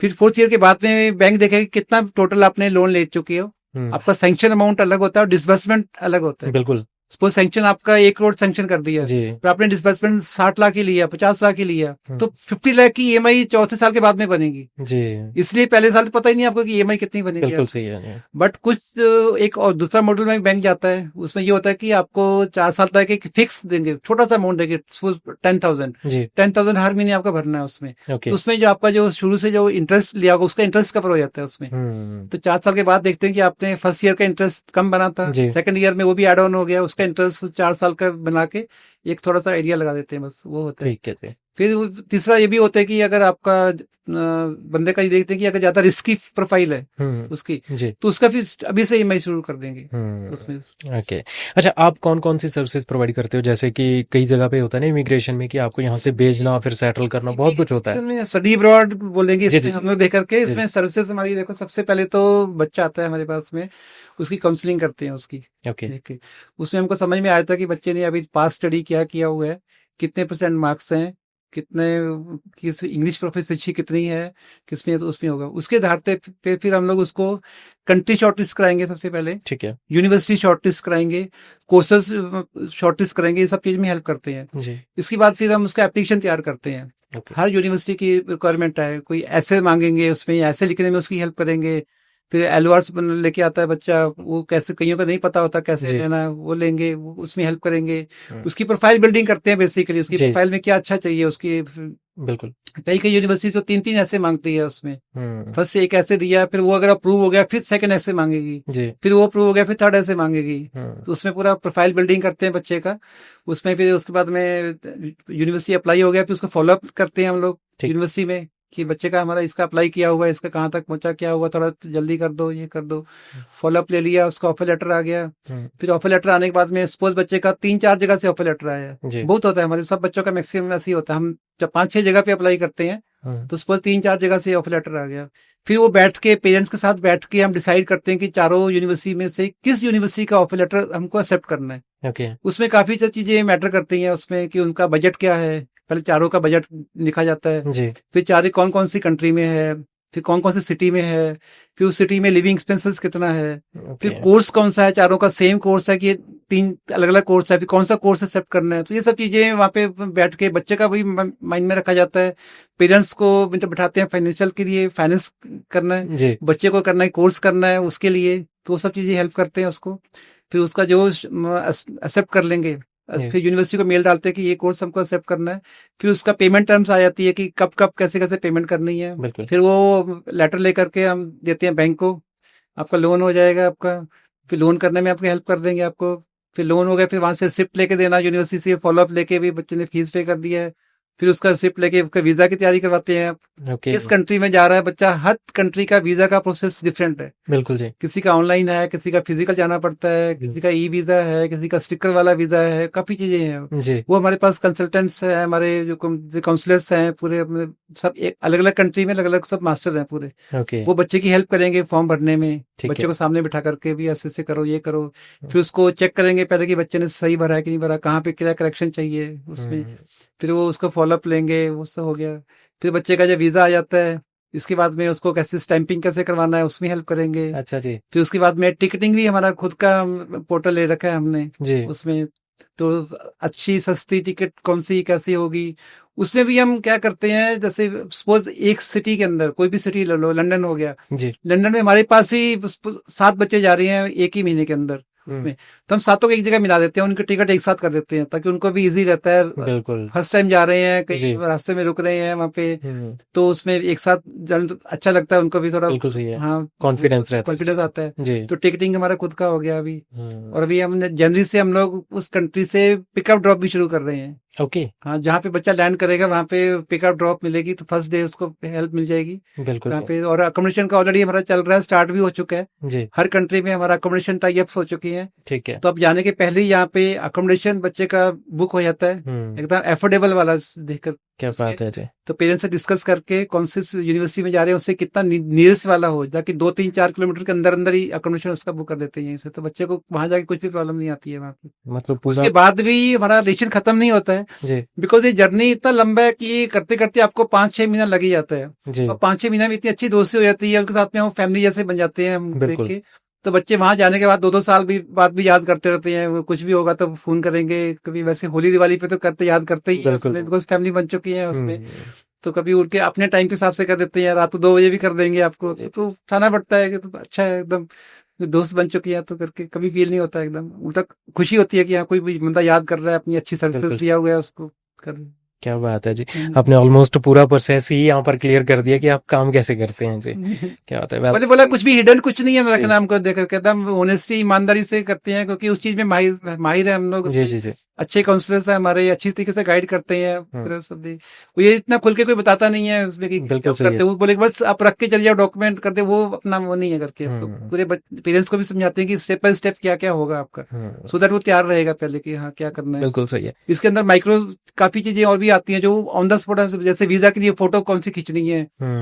फिर फोर्थ ईयर के बाद में बैंक देखेगा कि कितना टोटल आपने लोन ले चुके हो। हुँ, आपका सैंक्शन अमाउंट अलग होता है और डिसबर्समेंट अलग होता है। बिल्कुल। सपोज सैंक्शन आपका 1 करोड़ सैंक्शन कर दिया, जी, पर आपने डिसबर्समेंट 60 लाख ही लिया, 50 लाख ही लिया, हुँ, तो 50 लाख की ईएमआई चौथे साल के बाद में बनेगी। जी, इसलिए पहले साल तो पता ही नहीं आपको कि ईएमआई कितनी बनेगी बिल्कुल आपकी। सही है। जी, बट कुछ एक और दूसरा मॉडल में बैंक जाता है, उसमें ये होता है कि आपको 4 साल तक एक फिक्स देंगे, छोटा सा अमाउंट देंगे, सपोज 10,000। जी, 10,000 हर महीने आपका भरना है उसमें। ओके। तो उसमें जो आपका जो शुरू से जो इंटरेस्ट लिया होगा उसका इंटरेस्ट कवर हो जाता है उसमें। हुँ, तो 4 साल के बाद देखते हैं कि आपने फर्स्ट ईयर का इंटरेस्ट कम बना था, जी, सेकंड ईयर में वो भी एड ऑन हो गया, उसका इंटरेस्ट 4 साल का बना के एक थोड़ा सा आइडिया लगा देते हैं, बस वो होता है। ठीक है जी। फिर तीसरा ये भी होता है कि अगर आपका बंदे का ये देखते हैं कि अगर ज्यादा रिस्की प्रोफाइल है हुँ, उसकी, जी, तो उसका फिर अभी से ईएमआई शुरू कर देंगे हुँ, उसमें। ओके। अच्छा, आप कौन-कौन सी सर्विसेज़ प्रोवाइड करते हो? जैसे कि कई जगह पे होता है ना इमिग्रेशन में कि आपको यहाँ से भेजना फिर सेटल करना बहुत कुछ होता है। में स्टडी अब्रॉड बोलेंगे जी, जी, इसमें जी। हम लोग देख करके, जी, जी। इसमें सर्विसेज हमारी देखो, सबसे पहले तो बच्चा आता है हमारे पास में, उसकी काउंसलिंग करते हैं उसकी ओके, देख के। उसमें हमको समझ में आया था कि बच्चे ने अभी पास स्टडी क्या किया हुआ है, कितने परसेंट मार्क्स हैं, कितने, किस इंग्लिश प्रोफिशिएंसी कितनी है, किसमें, तो उसमें होगा। उसके आधार पे फिर हम लोग उसको कंट्री शॉर्टलिस्ट कराएंगे सबसे पहले, ठीक है। यूनिवर्सिटी शॉर्टलिस्ट कराएंगे, कोर्सेज शॉर्टलिस्ट कराएंगे, ये सब चीज में हेल्प करते हैं। जी, इसके बाद फिर हम उसका एप्लीकेशन तैयार करते हैं। ओके। हर यूनिवर्सिटी की रिक्वायरमेंट है, कोई ऐसे मांगेंगे, उसमें ऐसे लिखने में उसकी हेल्प करेंगे। फिर एलओआर्स लेके आता है बच्चा, वो कैसे, कईयों का नहीं पता होता कैसे जी, लेना है, वो लेंगे, वो उसमें हेल्प करेंगे। हुँ, उसकी प्रोफाइल बिल्डिंग करते हैं, बेसिकली उसकी जी, प्रोफाइल में क्या अच्छा चाहिए उसकी। बिल्कुल। कई कई यूनिवर्सिटी तो 3-3 ऐसे मांगती है उसमें। हुँ, फर्स्ट एक ऐसे दिया, फिर वो अगर अप्रूव हो गया फिर सेकंड ऐसे मांगेगी, जी, फिर वो अप्रूव हो गया फिर थर्ड ऐसे मांगेगी। हुँ, तो उसमें पूरा प्रोफाइल बिल्डिंग करते हैं बच्चे का। उसमें फिर उसके बाद में यूनिवर्सिटी अप्लाई हो गया, फिर उसको फॉलो अप करते हैं हम लोग ठीक। यूनिवर्सिटी में, कि बच्चे का हमारा इसका अप्लाई किया हुआ है, इसका कहाँ तक पहुंचा, क्या हुआ, थोड़ा जल्दी कर दो, ये कर दो। फॉलो अप ले लिया, उसका ऑफर लेटर आ गया। हुँ, फिर ऑफर लेटर आने के बाद में सपोज बच्चे का 3-4 जगह से ऑफर लेटर आया है, जी, बहुत होता है हमारे सब बच्चों का, मैक्सिमम ऐसे ही होता है। हम जब 5-6 जगह पे अप्लाई करते हैं, हुँ, तो सपोज 3-4 जगह से ऑफर लेटर आ गया। फिर वो बैठ के पेरेंट्स के साथ बैठ के हम डिसाइड करते हैं कि चारों यूनिवर्सिटी में से किस यूनिवर्सिटी का ऑफर लेटर हमको एक्सेप्ट करना है। ओके, उसमें काफी चीजें मैटर करती हैं उसमें, कि उनका बजट क्या है, पहले चारों का बजट लिखा जाता है। जी, फिर चारों कौन कौन सी कंट्री में है, फिर कौन कौन सी सिटी में है, फिर उस सिटी में लिविंग एक्सपेंसेस कितना है, फिर ओके, कोर्स कौन सा है, चारों का सेम कोर्स है कि 3 अलग अलग कोर्स है, फिर कौन सा कोर्स एक्सेप्ट करना है। तो ये सब चीजें वहाँ पे बैठ के बच्चे का भी माइंड में रखा जाता है। पेरेंट्स को जब बैठाते हैं फाइनेंशियल के लिए, फाइनेंस करना है, जी, बच्चे को करना है, कोर्स करना है उसके लिए, तो वो सब चीजें हेल्प करते हैं उसको। फिर उसका जो एक्सेप्ट कर लेंगे, जी, फिर यूनिवर्सिटी को मेल डालते हैं कि ये कोर्स हमको एक्सेप्ट करना है। फिर उसका पेमेंट टर्म्स आ जाती है कि कब कब कैसे कैसे पेमेंट करनी है। बिल्कुल, फिर वो लेटर लेकर के हम देते हैं बैंक को, आपका लोन हो जाएगा आपका। फिर लोन करने में आपकी हेल्प कर देंगे आपको। फिर लोन हो गया, फिर वहां से रिसिप्ट लेके देना, यूनिवर्सिटी से फॉलो अप लेके भी बच्चे ने फीस पे कर दिया है। फिर उसका रिसिप्ट लेके उसका वीजा की तैयारी करवाते हैं। ओके, किस कंट्री में जा रहा है बच्चा, हर कंट्री का वीजा का प्रोसेस डिफरेंट है। बिल्कुल जी, किसी का ऑनलाइन है, किसी का फिजिकल जाना पड़ता है, हुँ, किसी का ई वीजा है, किसी का स्टिकर वाला वीजा है, काफी चीजें हैं। जी, वो हमारे पास कंसल्टेंट्स हैं, हमारे जो काउंसलर्स हैं पूरे अपने, सब एक अलग अलग कंट्री में अलग अलग सब मास्टर हैं पूरे। ओके, वो बच्चे की हेल्प करेंगे फॉर्म भरने में, ठीक बच्चे है, को सामने बिठा करके भी ऐसे ऐसे करो, ये करो। हुँ, फिर उसको चेक करेंगे पहले कि बच्चे ने सही भरा है कि नहीं भरा, कहाँ पे क्या करेक्शन चाहिए उसमें। हुँ, फिर वो उसका फॉलोअप लेंगे, वो सब हो गया। फिर बच्चे का जब वीजा आ जाता है, इसके बाद में उसको कैसे स्टैंपिंग कैसे करवाना है उसमें हेल्प करेंगे। अच्छा जी। फिर उसके बाद में टिकटिंग भी हमारा खुद का पोर्टल ले रखा है हमने जी। उसमें। तो अच्छी सस्ती टिकट कौन सी कैसी होगी उसमें भी हम क्या करते हैं, जैसे सपोज एक सिटी के अंदर कोई भी सिटी ले लो, लंदन हो गया, जी। लंदन में हमारे पास ही 7 बच्चे जा रहे हैं एक ही महीने के अंदर उसमें, तो हम सातों को एक जगह मिला देते हैं, उनकी टिकट एक साथ कर देते हैं ताकि उनको भी इजी रहता है। बिल्कुल। फर्स्ट टाइम जा रहे हैं कहीं जी। रास्ते में रुक रहे हैं वहां पे, हम्म, तो उसमें एक साथ जाने तो अच्छा लगता है, उनको भी थोड़ा बिल्कुल सही है। हाँ कॉन्फिडेंस रहता है इस कॉन्फिडेंस चीज आता है। में। जी। तो टिकटिंग हमारा खुद का हो गया अभी। हम्म, और अभी हमने जनवरी से हम लोग उस कंट्री से पिकअप ड्रॉप भी शुरू कर रहे हैं। ओके। हाँ, जहाँ पे बच्चा लैंड करेगा वहाँ पे पिकअप ड्रॉप मिलेगी, तो फर्स्ट डे उसको हेल्प मिल जाएगी बिल्कुल वहाँ जी। पे। और अकोमोडेशन का ऑलरेडी हमारा चल रहा है, स्टार्ट भी हो चुका है। जी। हर कंट्री में हमारा अकोमोडेशन टाई अप्स हो चुकी हैं। ठीक है। तो अब जाने के पहले ही यहाँ पे अकोमोडेशन बच्चे का बुक हो जाता है, एकदम एफोर्डेबल वाला देखकर। क्या बात है जी। तो पेरेंट्स से डिस्कस करके कौन सी यूनिवर्सिटी में जा रहे हैं उससे कितना नियरेस्ट वाला हो, ताकि 2-3-4 किलोमीटर के अंदर अंदर ही अकोमोडेशन उसका बुक कर देते हैं यहीं से, तो बच्चे को वहां जाके कुछ भी प्रॉब्लम नहीं आती है वहाँ पे। मतलब पूरा। उसके बाद भी हमारा रेशन खत्म नहीं होता है, जी। बिकॉज ये जर्नी इतना लंबा है कि करते करते आपको 5-6 महीना लग ही जाता है। जी। और 5-6 महीना में इतनी अच्छी दोस्ती हो जाती है, उनके साथ में हम फैमिली जैसे बन जाते हैं हम देख बिल्कुल। के। तो बच्चे वहां जाने के बाद 2-2 साल भी बाद भी याद करते रहते हैं, वो कुछ भी होगा तो फोन करेंगे, कभी वैसे होली दिवाली पे तो करते याद करते ही हैं बिल्कुल। उसमें, बिकॉज फैमिली बन चुकी है उसमें। हम्म, तो कभी उनके अपने टाइम के हिसाब से कर देते हैं, रात 2 बजे भी कर देंगे आपको, जी। तो उठाना पड़ता है कि तो अच्छा है एकदम, दोस्त बन चुकी है तो करके कभी फील नहीं होता, एकदम उल्टा खुशी होती है कि हाँ कोई भी बंदा याद कर रहा है, अपनी अच्छी सर्विसेज बिल्कुल। दिया हुआ है उसको कर। क्या बात है जी। आपने ऑलमोस्ट पूरा प्रोसेस ही यहाँ पर क्लियर कर दिया कि आप काम कैसे करते हैं जी। क्या बात है। मैंने बोला कुछ भी हिडन कुछ नहीं है जी। रखना, हमको देख करके एकदम ऑनेस्टी ईमानदारी से करते हैं, क्योंकि उस चीज में माहिर माहिर है हम लोग जी। उसमें। जी। जी। अच्छे काउंसलर्स हैं हमारे, अच्छी तरीके से गाइड करते हैं। फिर सब वो ये इतना खुल के कोई बताता नहीं है उसमें कि क्या बिल्कुल सही करते है। हैं। वो बोले कि बस आप रख के चल जाओ डॉक्यूमेंट करते, वो अपना वो नहीं है करके आपको पूरे पेरेंट्स को भी समझाते हैं कि स्टेप बाय स्टेप क्या क्या होगा आपका, सो दैट वो तैयार रहेगा पहले कि हाँ क्या करना है। बिल्कुल सही है। इसके अंदर माइक्रो काफी चीजें और भी आती हैं जो ऑन द स्पॉट, जैसे वीजा के लिए फोटो कौन सी खींचनी है,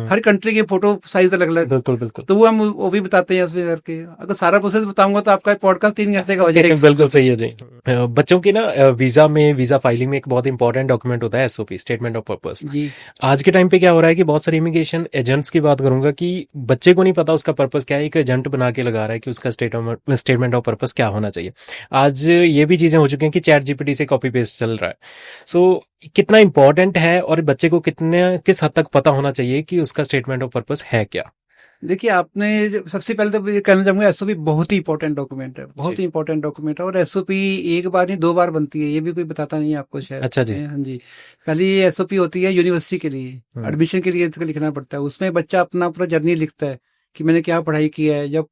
हर कंट्री के फोटो साइज अलग अलग, बिल्कुल बिल्कुल। तो वो हम वो भी बताते हैं इसमें करके। अगर सारा प्रोसेस बताऊंगा तो आपका पॉडकास्ट 3 घंटे का हो जाएगा। बिल्कुल सही है जी। बच्चों की ना वीजा में, वीजा फाइलिंग में एक बहुत इंपॉर्टेंट डॉक्यूमेंट होता है एसओपी, स्टेटमेंट ऑफ पर्पस। जी। आज के टाइम पे क्या हो रहा है कि बहुत सारे इमिग्रेशन एजेंट्स की बात करूंगा कि बच्चे को नहीं पता उसका पर्पस क्या है, एक एजेंट बना के लगा रहा है कि उसका स्टेटमेंट ऑफ पर्पस क्या होना चाहिए। आज ये भी चीजें हो चुकी हैं कि चैट जीपीटी से कॉपी पेस्ट चल रहा है। सो कितना इंपॉर्टेंट है और बच्चे को किस हद तक पता होना चाहिए कि उसका स्टेटमेंट ऑफ पर्पस है क्या? देखिए, आपने सबसे पहले तो ये कहना चाहूंगा, एसओपी बहुत ही इंपॉर्टेंट डॉक्यूमेंट है, बहुत ही इंपॉर्टेंट डॉक्यूमेंट है। और एसओपी एक बार नहीं 2 बार बनती है, ये भी कोई बताता नहीं है आपको शायद। अच्छा जी। हाँ जी। पहली ये एसओपी होती है यूनिवर्सिटी के लिए, एडमिशन के लिए इसका लिखना पड़ता है। उसमें बच्चा अपना पूरा जर्नी लिखता है कि मैंने क्या पढ़ाई किया है, जब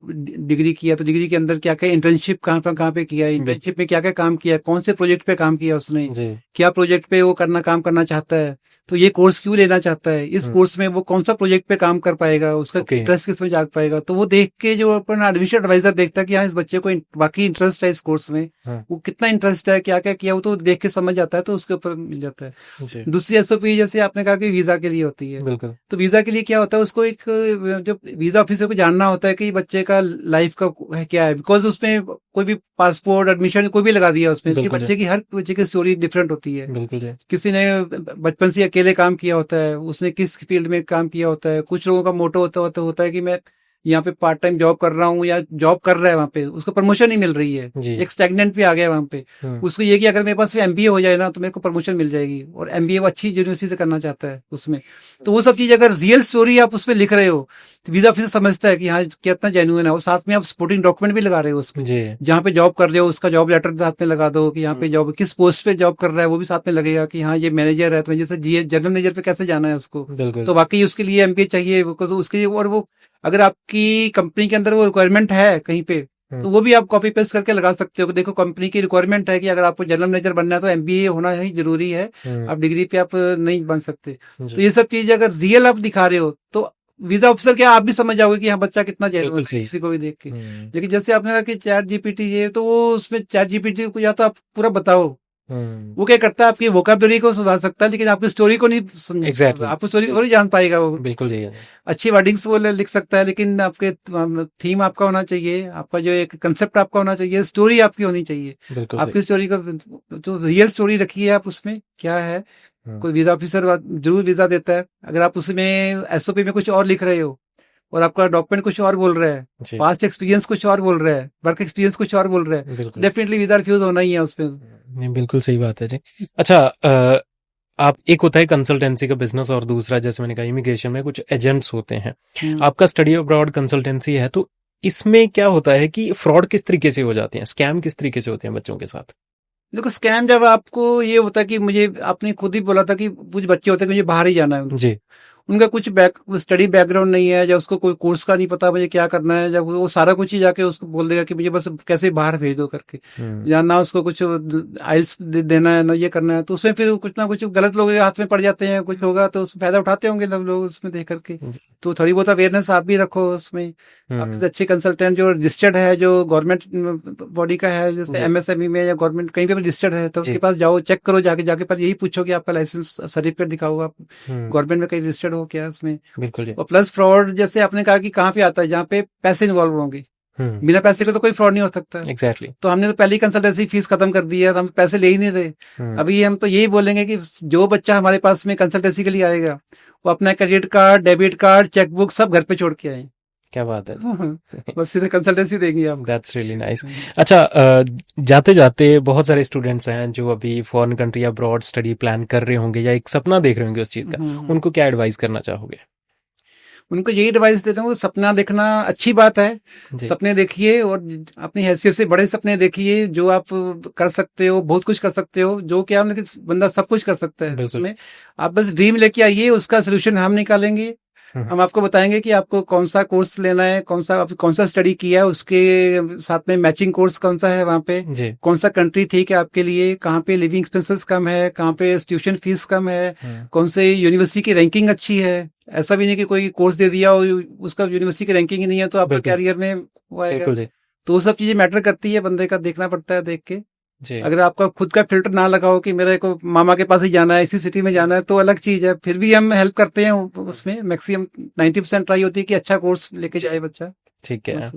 डिग्री किया तो डिग्री के अंदर क्या क्या इंटर्नशिप कहाँ पे किया है, इंटर्नशिप में क्या क्या काम किया है, कौन से प्रोजेक्ट पे काम किया उसने, क्या प्रोजेक्ट पे वो काम करना चाहता है, तो ये कोर्स क्यों लेना चाहता है, इस कोर्स में वो कौन सा प्रोजेक्ट पे काम कर पाएगा, उसका इंटरेस्ट किस में जाग पाएगा। तो वो देख के जो अपन एडमिशन एडवाइजर देखता है कि हाँ इस बच्चे को वाकई इंटरेस्ट है इस कोर्स में, वो कितना इंटरेस्ट है, क्या क्या किया, वो तो देख के समझ जाता है, तो उसके ऊपर मिल जाता है। दूसरी एसओपी जैसे आपने कहा कि वीजा के लिए होती है, तो वीजा के लिए क्या होता है, उसको एक जो वीजा ऑफिसर को जानना होता है कि बच्चे का लाइफ का क्या है, बिकॉज उसमें कोई भी पासपोर्ट एडमिशन कोई भी लगा दिया उसमें, बच्चे की हर बच्चे की स्टोरी डिफरेंट होती है। किसी ने बचपन से अकेले काम किया होता है, उसने किस फील्ड में काम किया होता है, कुछ लोगों का मोटो होता है कि मैं यहाँ पे पार्ट टाइम जॉब कर रहा हूँ, या जॉब कर रहा है वहाँ पे, उसको प्रमोशन नहीं मिल रही है, एक स्टैग्नेंट पे आ गया वहाँ पे, उसको ये कि अगर मेरे पास एमबीए हो जाए ना तो मेरे को प्रमोशन मिल जाएगी, और एमबीए वो अच्छी यूनिवर्सिटी से करना चाहता है उसमें। तो वो सब चीज अगर रियल स्टोरी आप उसमें लिख रहे हो तो वीजा ऑफिसर समझता है कि हाँ कितना जेन्युइन है, और साथ में आप सपोर्टिंग डॉक्यूमेंट भी लगा रहे हो उसमें, जहाँ पे जॉब कर रहे हो उसका जॉब लेटर साथ में लगा दो कि यहाँ पे जॉब किस पोस्ट पे जॉब कर रहा है वो भी साथ में लगेगा कि हाँ ये मैनेजर है, तो जैसे जनरल मैनेजर पे कैसे जाना है उसको, तो वाकई उसके लिए एमबीए चाहिए उसके लिए। और वो अगर आपकी कंपनी के अंदर वो रिक्वायरमेंट है कहीं पे, तो वो भी आप कॉपी पेस्ट करके लगा सकते हो कि देखो कंपनी की रिक्वायरमेंट है कि अगर आपको जनरल मैनेजर बनना है तो एमबीए होना ही जरूरी है, आप डिग्री पे आप नहीं बन सकते। तो ये सब चीजें अगर रियल आप दिखा रहे हो तो वीजा ऑफिसर क्या आप भी समझ जाओगे कि हाँ बच्चा कितना जेन्युइन है किसी को भी देख के। लेकिन जैसे आपने कहा कि चैट जीपीटी ये, तो वो उसमें चैट जीपीटी को या तो आप पूरा बताओ, वो क्या करता है आपकी वोकैबुलरी को सुधार सकता है, लेकिन आपकी स्टोरी को नहीं समझ आपको स्टोरी थोड़ी जान पाएगा वो। बिल्कुल अच्छी वर्डिंग्स वो लिख सकता है, लेकिन आपके थीम आपका होना चाहिए, आपका जो एक कंसेप्ट आपका होना चाहिए, स्टोरी आपकी होनी चाहिए, आपकी स्टोरी का जो रियल स्टोरी रखी है आप उसमें क्या है, कोई वीजा ऑफिसर जरूर वीजा देता है। अगर आप उसमें एसओपी में कुछ और लिख रहे हो और आपका डॉक्यूमेंट कुछ और बोल रहा है, जी, पास्ट एक्सपीरियंस कुछ और बोल रहा है, वर्क एक्सपीरियंस कुछ और बोल रहा है, बिल्कुल। डेफिनेटली वीजा रिफ्यूज होना ही है उसमें। नहीं, बिल्कुल सही बात है जी। अच्छा, आप एक होता है कंसल्टेंसी का बिजनेस और दूसरा जैसे मैंने कहा इमिग्रेशन में कुछ एजेंट्स होते हैं। आपका स्टडी अब्रॉड कंसल्टेंसी है, तो इसमें क्या होता है कि फ्रॉड किस तरीके से हो जाते हैं, स्कैम किस तरीके से होते हैं बच्चों के साथ? देखो, स्कैम जब आपको ये होता है कि मुझे, आपने खुद ही बोला था कि कुछ बच्चे होते हैं कि मुझे बाहर ही जाना है, जी, उनका कुछ स्टडी बैकग्राउंड नहीं है, या उसको कोई कोर्स का नहीं पता मुझे क्या करना है, जब वो सारा कुछ ही जाके उसको बोल देगा कि मुझे बस कैसे बाहर भेज दो करके, या ना उसको कुछ आइल्स देना है ना ये करना है, तो उसमें फिर कुछ ना कुछ गलत लोगों के हाथ में पड़ जाते हैं, कुछ होगा तो उसमें फायदा उठाते होंगे लोग उसमें देख करके। तो थोड़ी बहुत अवेयरनेस आप भी रखो उसमें। आप अच्छे कंसल्टेंट जो रजिस्टर्ड है, जो गवर्नमेंट बॉडी का है, जैसे एमएसएमई में या गवर्नमेंट कहीं पे भी रजिस्टर्ड है, तो उसके पास जाओ, चेक करो, जाके पर यही पूछो कि आपका लाइसेंस सर्टिफिकेट दिखाओ, आप गवर्नमेंट में कहीं रजिस्टर्ड हो क्या उसमें। बिल्कुल। और प्लस फ्रॉड जैसे आपने कहा कि कहाँ पे आता है, जहाँ पे पैसे इन्वॉल्व होंगे, बिना पैसे के तो कोई फ्रॉड नहीं हो सकता। एग्जैक्टली। तो हमने तो पहले ही कंसल्टेंसी फीस खत्म कर दी है, तो हम पैसे ले ही नहीं रहे। अभी हम तो यही बोलेंगे कि जो बच्चा हमारे पास में कंसल्टेंसी के लिए आएगा, वो अपना credit card, debit card, chequebook सब घर पे छोड़ के आए। क्या बात है। बस सीधे कंसल्टेंसी देंगे आप। That's really nice. अच्छा, जाते जाते बहुत सारे स्टूडेंट्स हैं जो अभी फॉरेन कंट्री या अब्रॉड स्टडी प्लान कर रहे होंगे या एक सपना देख रहे होंगे उस चीज का, उनको क्या एडवाइस करना चाहोगे? उनको यही एडवाइस देता हूँ, सपना देखना अच्छी बात है, सपने देखिए और अपनी हैसियत से बड़े सपने देखिए, जो आप कर सकते हो, बहुत कुछ कर सकते हो, जो कि आप बंदा सब कुछ कर सकता है उसमें। आप बस ड्रीम लेके आइए, उसका सोल्यूशन हम निकालेंगे। हम आपको बताएंगे कि आपको कौन सा कोर्स लेना है, कौन सा स्टडी किया है, उसके साथ में मैचिंग कोर्स कौन सा है वहाँ पे, कौन सा कंट्री ठीक है आपके लिए, कहाँ पे लिविंग एक्सपेंसेस कम है, कहाँ पे ट्यूशन फीस कम है, कौन से यूनिवर्सिटी की रैंकिंग अच्छी है। ऐसा भी नहीं कि कोई कोर्स दे दिया और उसका यूनिवर्सिटी की रैंकिंग ही नहीं है तो आपका कैरियर में वो आएगा। तो वो सब चीजें मैटर करती है, बंदे का देखना पड़ता है देख के। अगर आपका खुद का फिल्टर ना लगाओ कि मेरे को मामा के पास ही जाना है, इसी सिटी में जाना है, तो अलग चीज है। फिर भी हम हेल्प करते हैं उसमें, मैक्सिमम 90% ट्राई होती है कि अच्छा कोर्स लेके जाए बच्चा। ठीक है,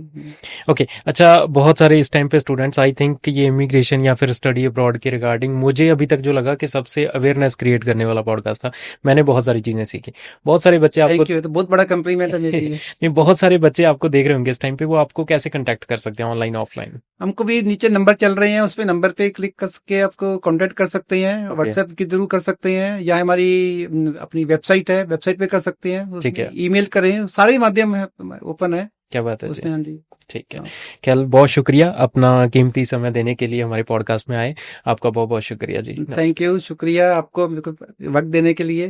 ओके। अच्छा, बहुत सारे इस टाइम पे स्टूडेंट्स, आई थिंक ये इमिग्रेशन या फिर स्टडी अब्रॉड के रिगार्डिंग मुझे अभी तक जो लगा कि सबसे अवेयरनेस क्रिएट करने वाला पॉडकास्ट था। मैंने बहुत सारी चीजें सीखी। बहुत सारे बच्चे आपको, तो बहुत बड़ा कम्प्लीमेंट है मेरे लिए। नहीं, बहुत सारे बच्चे आपको देख रहे होंगे इस टाइम पे, वो आपको कैसे कांटेक्ट कर सकते हैं, ऑनलाइन ऑफलाइन? हमको भी नीचे नंबर चल रहे हैं, उस पे नंबर पे क्लिक करके आपको कांटेक्ट कर सकते हैं, व्हाट्सएप के थ्रू कर सकते हैं, या हमारी अपनी वेबसाइट है, वेबसाइट पे कर सकते हैं, उसमें ईमेल करें, सारे माध्यम है ओपन है। क्या बात है उसमें। हाँ जी, ठीक है। खैर, बहुत शुक्रिया अपना कीमती समय देने के लिए, हमारे पॉडकास्ट में आए। आपका बहुत बहुत शुक्रिया जी। थैंक यू, शुक्रिया आपको वक्त देने के लिए।